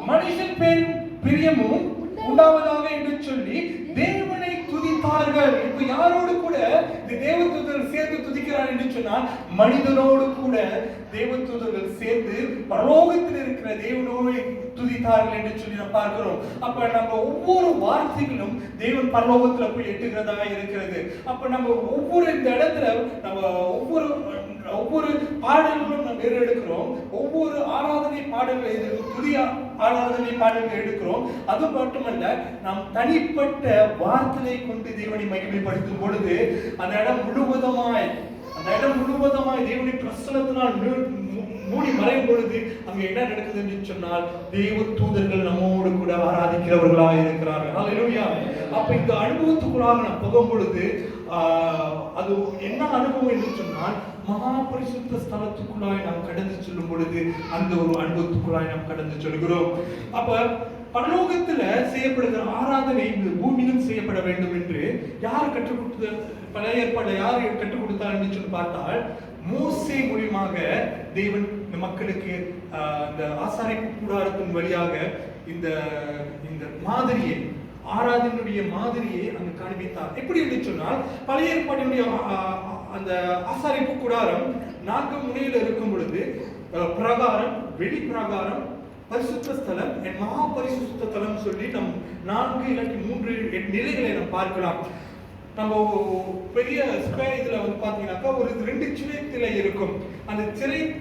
மனுஷன் மேல் பிரியமும் உண்டாவதாக என்று சொல்லி தேவனை துதித்தார்கள். இப்ப யாரோடு கூட இந்த தேவதூதர்கள் சேர்ந்து துதிக்கிறார் என்று சொன்னால், மனிதனோடு கூட தேவதூதர்கள் சேர்ந்து பரலோகத்தில் இருக்கிற தேவனோடு துதித்தார்கள் என்று சொல்லி நாம் பார்க்கிறோம். அப்ப நம்ம ஒவ்வொரு வார்த்தைகளும் தேவன் பரலோகத்துல போய் எட்டுகிறதா இருக்கிறது. அப்ப நம்ம ஒவ்வொரு இந்த இடத்துல நம்ம ஒவ்வொரு பாடல்களும் நம்ம எடுக்கிறோம், ஒவ்வொரு ஆராதனை பாடல்களை புதிய ஆராதனை பாடல்கள் எடுக்கிறோம். அது மட்டுமல்ல, நாம் தனிப்பட்ட வார்த்தையை கொண்டு தேவனை மகிமைப்படுத்தும் பொழுது அந்த இடம் முழுவதுமாய் தேவனை பிரசன்னத்தினால் மூடி மறையும் பொழுது அங்க என்ன நடக்குது என்று சொன்னால், தேவ தூதர்கள் நம்மோடு கூட ஆராதிக்கிறவர்களாக இருக்கிறார்கள். ஹல்லேலூயா. அப்ப இந்த அனுபவத்துக்குள்ளாக நாம் போகும் பொழுது அது என்ன அனுபவம் என்று சொன்னால், மகா பரிசுத்த ஸ்தலத்துக்குள்ளாய் நாம் கடந்து செல்லும் பொழுது அந்த ஒரு அனுபவத்துக்குள்ளாய் நாம் கடந்து செல்கிறோம். அப்ப பரலோகத்துல செய்யப்படுகிற ஆராதனை இந்த பூமியிலும் செய்யப்பட வேண்டும் என்று யார் கற்றுக் கொடுத்த? பழைய ஏற்பாடுல யார் கற்றுக் கொடுத்தார் என்று சொல்லி பார்த்தால், மோசே மூலமாக தேவன் இந்த மக்களுக்கு இந்த ஆசாரிப்பு கூடாரத்தின் வழியாக இந்த மாதிரியை, ஆராதனுடைய மாதிரியை அங்கு காண்பித்தார். எப்படி என்று சொன்னால், பழைய ஏற்பாட்டினுடைய அந்த ஆசாரிப்பு கூடாரம் 4 முனையில இருக்கும் பொழுது பிரகாரம், வெளி பிரகாரம், பரிசுத்த ஸ்தலம், மகா பரிசுத்த ஸ்தலம் சொல்லி நம் 4 இல்லாட்டி 3 நிலைகளை நாம் பார்க்கலாம். நம்ம பெரிய இதுல வந்து பாத்தீங்கன்னாக்கா ஒரு 2 சிலை இருக்கும். அந்த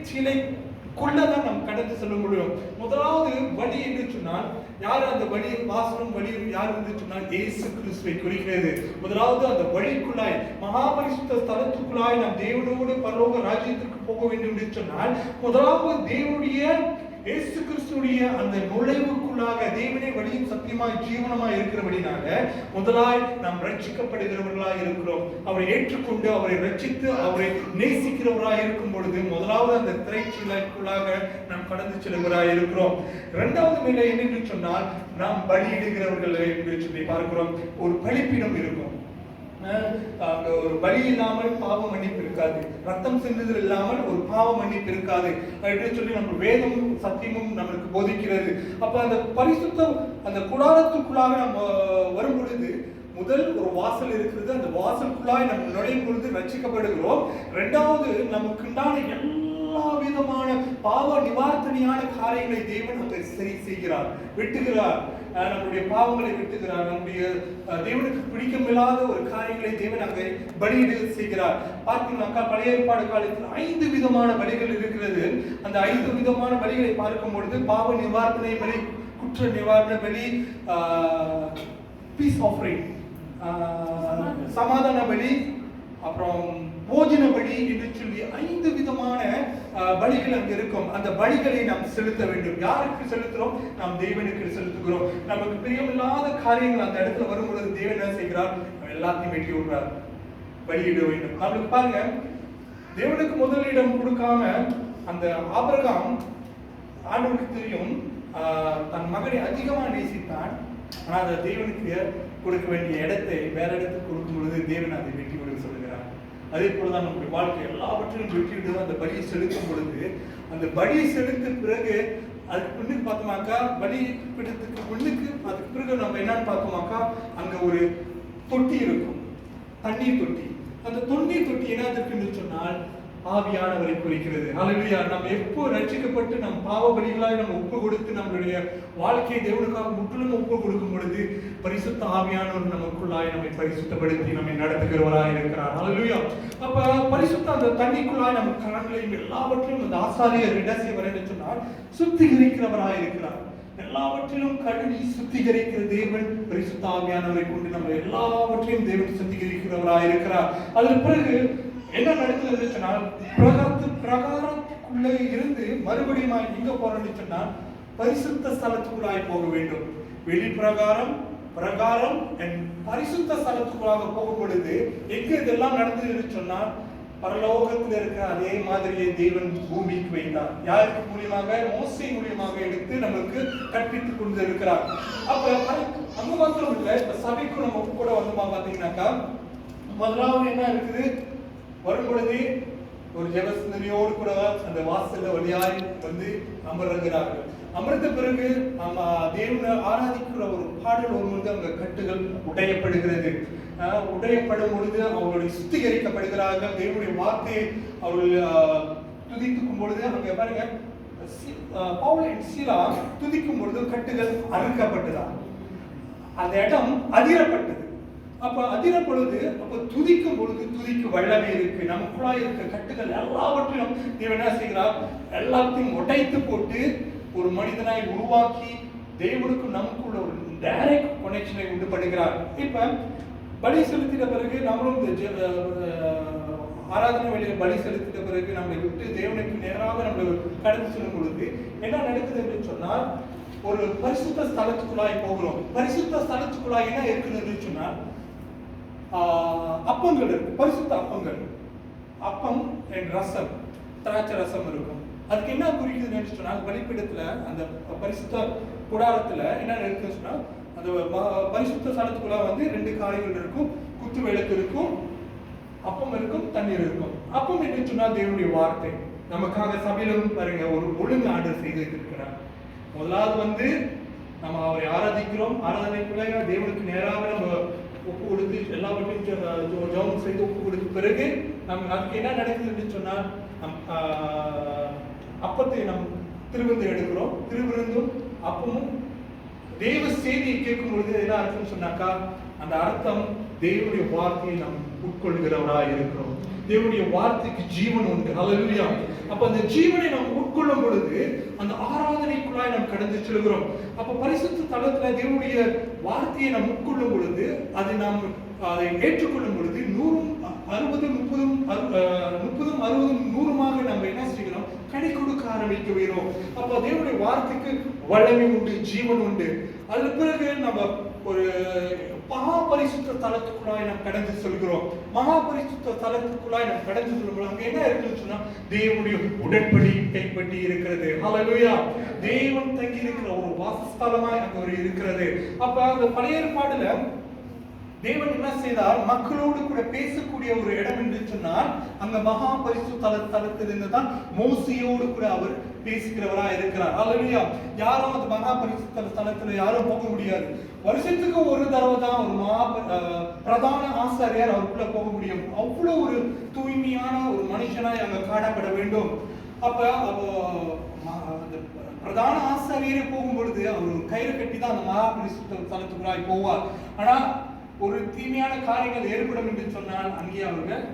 சிலைக்குள்ளதான் நாம் கடந்து செல்ல முடியும். முதலாவது வழி என்று சொன்னால், யார் அந்த வழி வாசலும் வழியும் யார் என்று சொன்னால் இயேசு கிறிஸ்துவை குறிக்கிறது. முதலாவது அந்த வழிக்குள்ளாய், மகாபரிசுத்த ஸ்தலத்துக்குள்ளாய் நாம் தேவனோடு பரலோக ராஜ்யத்திற்கு போக வேண்டும் என்று சொன்னால், முதலாவது தேவனுடைய இயேசு கிறிஸ்துடைய அந்த நுழைவுக்குள்ளாக தேவனே வழியும் சத்தியமாய் ஜீவனமாய் இருக்கிறபடினால முதலாய் நாம் ரட்சிக்கப்படுகிறவர்களாய் இருக்கிறோம். அவரை ஏற்றுக்கொண்டு அவரை ரட்சித்து அவரை நேசிக்கிறவராய் இருக்கும் பொழுது முதலாவது அந்த திரைச்சீலைக்குள்ளாக நாம் கடந்து செல்கிறவராய் இருக்கிறோம். இரண்டாவது நிலை என்னென்று சொன்னால், நாம் பலியிடுகிறவர்கள் என்று சொல்லி பார்க்கிறோம். ஒரு பலிப்பீடம் இருக்கும். ஒரு பலி இல்லாமல் பாவ மன்னிப்பு இருக்காது, ரத்தம் சிந்துதல் இல்லாமல் ஒரு பாவ மன்னிப்பு இருக்காது அப்படின்னு சொல்லி நம்ம வேதமும் சத்தியமும் நமக்கு போதிக்கிறது. அப்ப அந்த பரிசுத்தம் அந்த கூடாரத்துக்குள்ளாக நம்ம வரும் பொழுது முதல் ஒரு வாசல் இருக்கிறது. அந்த வாசலுக்குள்ளாய் நம்ம நுழையும் பொழுது ரட்சிக்கப்படுகிறோம். இரண்டாவது நமக்கு உண்டான எல்லா விதமான பாவ நிவாரணமான காரியங்களை தேவன் அங்கே சரி செய்கிறார், வெட்டுகிறார். நம்முடைய பாவங்களை வெட்டுகிறார். நம்முடைய தேவனுக்கு பிடிக்கமில்லாத ஒரு காரியங்களை தேவன் அங்கே பலியிடு செய்கிறார். பார்த்தீங்கன்னாக்கா பழைய ஏற்பாடு காலத்தில் 5 விதமான பலிகள் இருக்கிறது. அந்த 5 விதமான பலிகளை பார்க்கும் பொழுது பாவ நிவாரணை பலி, குற்ற நிவாரண பலி, பீஸ் ஆஃபரிங், சமாதான பலி, அப்புறம் போஜன பலி என்று சொல்லி 5 விதமான பலிகள் அங்கு இருக்கும். அந்த பலிகளை நாம் செலுத்த வேண்டும். யாருக்கு செலுத்துறோம்? நாம் தேவனுக்கு செலுத்துகிறோம். நமக்கு பிரியமில்லாத காரியங்கள் அந்த இடத்துல வரும்பொழுது தேவன் என்ன செய்கிறார்? எல்லாத்தையும் வெட்டி விடுறார், பலியிட வேண்டும். நம்மளுக்கு பாருங்க, தேவனுக்கு முதலிடம் கொடுக்காம அந்த ஆபிரகாம், ஆண்டவருக்கு தெரியும் தன் மகனை அதிகமா நேசித்தான். ஆனா அந்த தேவனுக்கு கொடுக்க வேண்டிய இடத்தை வேற இடத்துக்கு கொடுக்கும் பொழுது தேவன் அதை வெட்டி விட சொல்லுகிறார். அதே போலதான் நம்முடைய வாழ்க்கை எல்லாவற்றையும் விட்டுவிட்டு அந்த பலியை செலுத்தும் பொழுது, அந்த பலியை செலுத்த பிறகு அதுக்கு முன்னுக்கு பார்த்தோமாக்கா, பலி பீடத்துக்கு முன்னுக்கு அதுக்கு பிறகு நம்ம என்னன்னு பார்த்தோமாக்கா, அங்க ஒரு தொட்டி இருக்கும், தண்ணீர் தொட்டி. அந்த தண்ணீர் தொட்டி என்னதுக்குன்னு சொன்னால் ஆவியானவரை குறிக்கிறது. ஹல்லேலூயா. நம்ம எப்போ ரட்சிக்கப்பட்டு நம் பாவ பலிகளாய் நம்ம ஒப்பு கொடுத்து நம்மளுடைய வாழ்க்கையை தேவனுக்காக முற்றிலும் ஒப்பு கொடுக்கும் பொழுது பரிசுத்த ஆவியானவர் நமக்குள்ளாய் நம்மை பரிசுத்தப்படுத்தி நம்மை நடத்துகிறவராய் இருக்கிறார். ஹல்லேலூயா. அப்ப பரிசுத்த அந்த தண்ணிக்குள்ளாய் நம்ம கரங்களையும் எல்லாவற்றையும் அந்த ஆசாரியர் என்ன செய்வார் என்று சொன்னால் சுத்திகரிக்கிறவராய் இருக்கிறார். எல்லாவற்றிலும் கழுவி சுத்திகரிக்கிற தேவன் பரிசுத்த ஆவியானவரை கொண்டு நம்ம எல்லாவற்றையும் தேவன் சுத்திகரிக்கிறவராய் இருக்கிறார். அதன் பிறகு என்ன நடக்குது சொன்னால், பிரகாரத்துக்குள்ளே இருந்து மறுபடியும் எங்க போறோம்னு சொன்னால் பரிசுத்த ஸ்தலத்துக்குள்ளாய் போக வேண்டும். வெளி பிரகாரம் பரிசுத்த ஸ்தலத்துக்குள்ளாக போகும் பொழுது எங்க இதெல்லாம் நடந்ததுன்னு சொன்னால், பரலோகத்தில் இருக்கிற அதே மாதிரியே தேவன் பூமிக்கு வைத்தார். யாருக்கு மூலியமாக? மோசே மூலியமாக எடுத்து நமக்கு கற்பித்துக் கொண்டு இருக்கிறார். அப்ப அங்க மாத்திரம் இல்லை, இப்ப சபைக்கு நம்ம கூட வந்தோமா பாத்தீங்கன்னாக்கா, முதலாவது என்ன இருக்குது, வரும் பொழுது ஒரு ஜெபசிந்தனையோடு கூட அந்த வாசல்ல வழியாய் வந்து அமர்கிறார்கள். அமர்ந்த பிறகு நம்ம தேவனை ஆராதிக்கிற ஒரு பாடல் வரும்பொழுது அங்க கட்டுகள் உடையப்படுகிறது. உடையப்படும் பொழுது அவர்களுடைய சுத்திகரிக்கப்படுகிறார்கள். தேவனுடைய வார்த்தையை அவர்கள் துதிக்கும் பொழுது அங்க பாருங்க, பவுல் சீலா துதிக்கும் பொழுது கட்டுகள் அறுக்கப்பட்டதா, அந்த இடம் அதிரப்பட்டது. அப்ப அதிர பொழுது, அப்ப துதிக்கும் பொழுது துதிக்கு வல்லமை இருக்கு. நமக்குள்ளாய் இருக்க கட்டுகள் எல்லாவற்றையும் தேவன் என்ன செய்கிறார், எல்லாத்தையும் உடைத்து போட்டு ஒரு மனிதனாய் உருவாக்கி தேவனுக்கு நமக்குள்ள ஒரு டைரக்ட் கனெக்ஷனை உண்டு பண்ணுகிறார். இப்ப பலி செலுத்தின பிறகு நம்மளும் இந்த ஆராதனை வேலையை பலி செலுத்தின பிறகு நம்மளை விட்டு தேவனுக்கு நேராக நம்மளை கடந்து செல்லும் பொழுது என்ன நடக்குது என்று சொன்னால், ஒரு பரிசுத்த ஸ்தலத்துக்குள்ளாய் போகிறோம். பரிசுத்த ஸ்தலத்துக்குள்ளாய் என்ன இருக்குதுன்னு சொன்னால் அப்பங்கள் இருக்கு, பரிசுத்த அப்பங்கள். அப்பம் என் ரசம், திராட்சை ரசம் இருக்கும். அதுக்கு என்ன குறிக்குதுன்னு சொன்னால், பலிப்பீடத்துல அந்த பரிசுத்த கூடாரத்துல என்ன இருக்குன்னு சொன்னால், அந்த பரிசுத்த ஸ்தலத்துக்குள்ள வந்து 2 காரியங்கள் இருக்கும். குத்து விளக்கு இருக்கும், அப்பம் இருக்கும், தண்ணீர் இருக்கும். அப்பம் என்று சொன்னால் தேவனுடைய வார்த்தை. நமக்காக சபையிலும் பாருங்க ஒரு ஒழுங்கு ஆர்டர் செய்து இருக்கிறார். முதலாவது வந்து நம்ம அவரை ஆராதிக்கிறோம். ஆராதனைக்குள்ள தேவனுக்கு நேராக நம்ம ஒப்பு கொடுத்து எல்லாவற்றையும் ஜெபம் செய்து ஒப்பு கொடுத்த பிறகு நம்ம அதுக்கு என்ன நடக்குதுன்னு சொன்னால், அப்பத்தை நம் திருவிருந்து எடுக்கிறோம். திருவிருந்தும் அப்பமும் தேவ செய்தியை கேட்கும் பொழுது என்ன அர்த்தம் சொன்னாக்கா, அந்த அர்த்தம் தேவனுடைய வார்த்தையை நாம் உட்கொள்கிறவராய் இருக்கிறோம். தேவனுடைய வார்த்தைக்கு ஜீவன் உண்டு. ஹல்லேலூயா. அப்ப அந்த ஜீவனை நாம் உட்கொள்ளும் பொழுது அந்த ஆராதனைக்குள்ளாய் நாம் கடந்து செல்கிறோம். அப்ப பரிசுத்த தலத்துல தேவனுடைய வார்த்தையை நாம் உட்கொள்ளும் பொழுது, அதை நாம் அதை ஏற்றுக்கொள்ளும் பொழுது 100, 60, 30, 100 நம்ம என்ன செய்கிறோம், கடை கொடுக்க ஆரம்பிக்க வேணும். அப்ப தேவனுடைய வார்த்தைக்கு வல்லமை உண்டு, ஜீவன் உண்டு. அதுக்கு பிறகு நம்ம ஒரு மகா பரிசுத்த தலத்துக்குள்ளாய் நாம் கடந்து செல்கிறோம். மகா பரிசுத்த தலத்துக்குள்ளாய் நாம் கடந்து செல்கிறோம். அங்க என்ன இருக்குன்னு சொன்னா, தேவனுடைய உடன்படி கைப்பற்றி இருக்கிறது. ஹல்லேலூயா. தேவன் தங்கி இருக்கிற ஒரு வாசஸ்தலமாய் அங்க ஒரு இருக்கிறது. அப்ப அந்த பழைய ஏற்பாடுல தேவன் என்ன செய்தார், மக்களோடு கூட பேசக்கூடிய ஒரு இடம் என்று சொன்னால் அங்க மகா பரிசுத்த தலத்திலிருந்து தான் மோசேயோடு கூட அவர் பேசுகிறவரா இருக்கிறார். ஹல்லேலூயா. யாரும் அந்த மகா பரிசுத்த தலத்துல யாரும் போக முடியாது. வருஷத்துக்கு ஒரு தடவை தான் ஒரு பிரதான ஆசாரியர் அவருக்குள்ள போக முடியும். அவ்வளவு ஒரு தூய்மையான ஒரு மனுஷனாய் அங்க காணப்பட வேண்டும். அப்ப அந்த பிரதான ஆசாரியரே போகும் பொழுது அவர் கயிறு கட்டி தான் அந்த மகா பரிசுத்த தலத்துக்குள்ளாய் போவார். ஆனா ஒரு தீமையான காரியங்கள் ஏற்படும் என்று சொன்னால் அங்கே அவர்கள்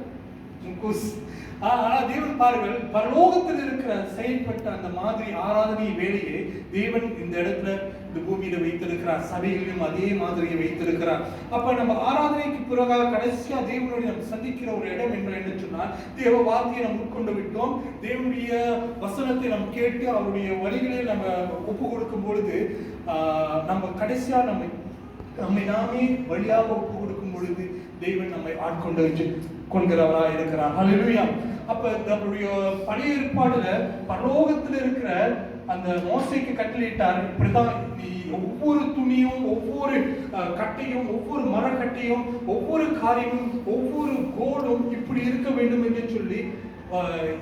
ஆனா தேவன் பாருங்கள், பரலோகத்தில் இருக்கிற செயல்பட்ட அந்த மாதிரி ஆராதனை வேலையை தேவன் இந்த இடத்துல இந்த பூமியில வைத்திருக்கிறார். சபைகளிலும் அதே மாதிரியை வைத்திருக்கிறார். அப்ப நம்ம ஆராதனைக்கு பிறகு கடைசியா தேவனுடைய நம்ம சந்திக்கிற ஒரு இடம் என்ன சொன்னால், தேவ வார்த்தையை நம்ம உட்கொண்டு விட்டோம். தேவனுடைய வசனத்தை நம்ம கேட்டு அவருடைய வழிகளை நம்ம ஒப்பு கொடுக்கும் பொழுது நம்ம கடைசியா நம்மை நாமே வழியாக ஒப்பு கொடுக்கும் பொழுது தேவன் நம்மை ஆட்கொண்டு கொள்கிறவரா இருக்கிறார். ஹல்லேலூயா. அப்ப நம்மளுடைய பழைய ஏற்பாடுல பரலோகத்தில் இருக்கிற அந்த மோசேக்கு கட்டளையிட்டார், இப்படிதான் நீ ஒவ்வொரு துணியும், ஒவ்வொரு கட்டையும், ஒவ்வொரு மரக்கட்டையும், ஒவ்வொரு காரியமும் ஒவ்வொரு கோலும் இப்படி இருக்க வேண்டும் என்று சொல்லி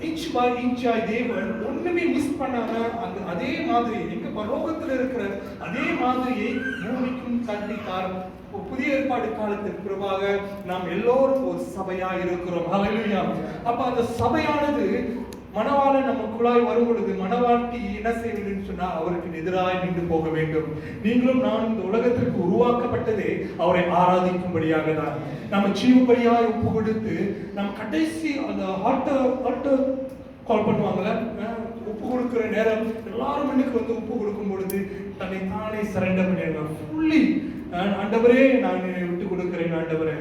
இன்ச் பை இன்ச்சாய் தேவன் ஒண்ணுமே மிஸ் பண்ணாம அதே மாதிரி எங்க பரலோகத்துல இருக்கிற அதே மாதிரியை பூமிக்கும் கண்டித்தார். புதிய ஏற்பாடு காலத்திற்கு பிறகாக நாம் எல்லோரும் ஒரு சபையா இருக்கிறோம். ஹல்லேலூயா. அப்ப அந்த சபையானது மணவாளன் நமக்குள்ளாய் வரும் பொழுது மணவாட்டி என்ன செய்ய வேண்டும் சொன்னா அவருக்கு எதிராக நின்று போக வேண்டும். நீங்களும் நான் இந்த உலகத்திற்கு உருவாக்கப்பட்டதே அவரை ஆராதிக்கும்படியாக தான். நம்ம ஜீவபலியாய் ஒப்பு கொடுத்து நம்ம கடைசி அந்த ஹார்ட் கால் பண்ணுவாங்கல்ல, ஒப்பு கொடுக்கிற நேரம் எல்லாரும் மண்ணுக்கு வந்து ஒப்பு கொடுக்கும் பொழுது தன்னை தானே சரண்டர் பண்ணிடுவாங்க. ஃபுல்லி ஆண்டவரே நான் என்னை விட்டு கொடுக்கிறேன், ஆண்டவரே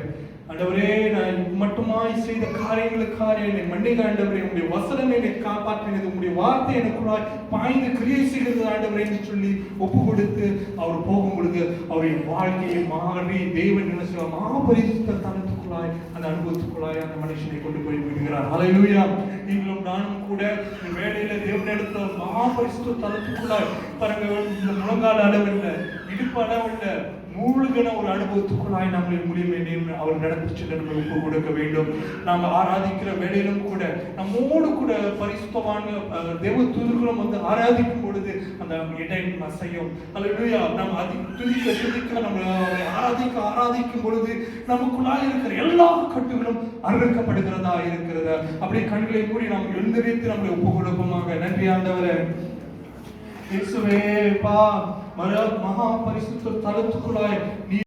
நான் மட்டுமாய் செய்த காரியங்களுக்காக என்னை மன்னிக்க ஆண்டவரே, உங்களுடைய வசனம் என்னை காப்பாற்றினது, உங்களுடைய வார்த்தை எனக்குள்ளாய் பாய்ந்து கிரியை செய்கிறது ஆண்டவரே என்று சொல்லி ஒப்பு கொடுத்து அவர் போகும் பொழுது அவருடைய வாழ்க்கையை மாறி தேவன் என்ன சொல்ல மாபரிசுத்த தனத்துக்குள்ளாய் அந்த அனுபவத்துக்குள்ளாய் அந்த மனுஷனை கொண்டு போய் விடுகிறார். ஹல்லேலூயா. நீங்களும் நானும் கூட இந்த வேலையில தேவனிடத்துல மாபரிசுத்த தனத்துக்குள்ளாய் பாருங்க, முழங்கால அளவில் இடுப்பு அளவில் மூழ்கின ஒரு அனுபவத்துக்குள்ளாய் நம்மளை முடியும் அவர் நடத்தி செல்ல நம்ம ஒப்பு கொடுக்க வேண்டும். நாம் ஆராதிக்கிற வேலையிலும் கூட நம்மோடு கூட பரிசுத்தமான தேவ தூதர்களும் வந்து ஆராதிக்கும் பொழுது அந்த இடம் அசையும். ஹல்லேலூயா. நம்ம துதிக்க நம்ம ஆராதிக்கும் பொழுது நமக்குள்ளாய் இருக்கிற எல்லா கட்டுகளும் அறுக்கப்படுகிறதா இருக்கிறதா. அப்படியே கண்களை மூடி நாம் எழுந்திரித்து நம்மளை ஒப்பு கொடுப்போமாக. நன்றி ஆண்டவரே. இயேசுவே பா மகா பரிசுத்த தலத்துக்குள்ளாய் நீ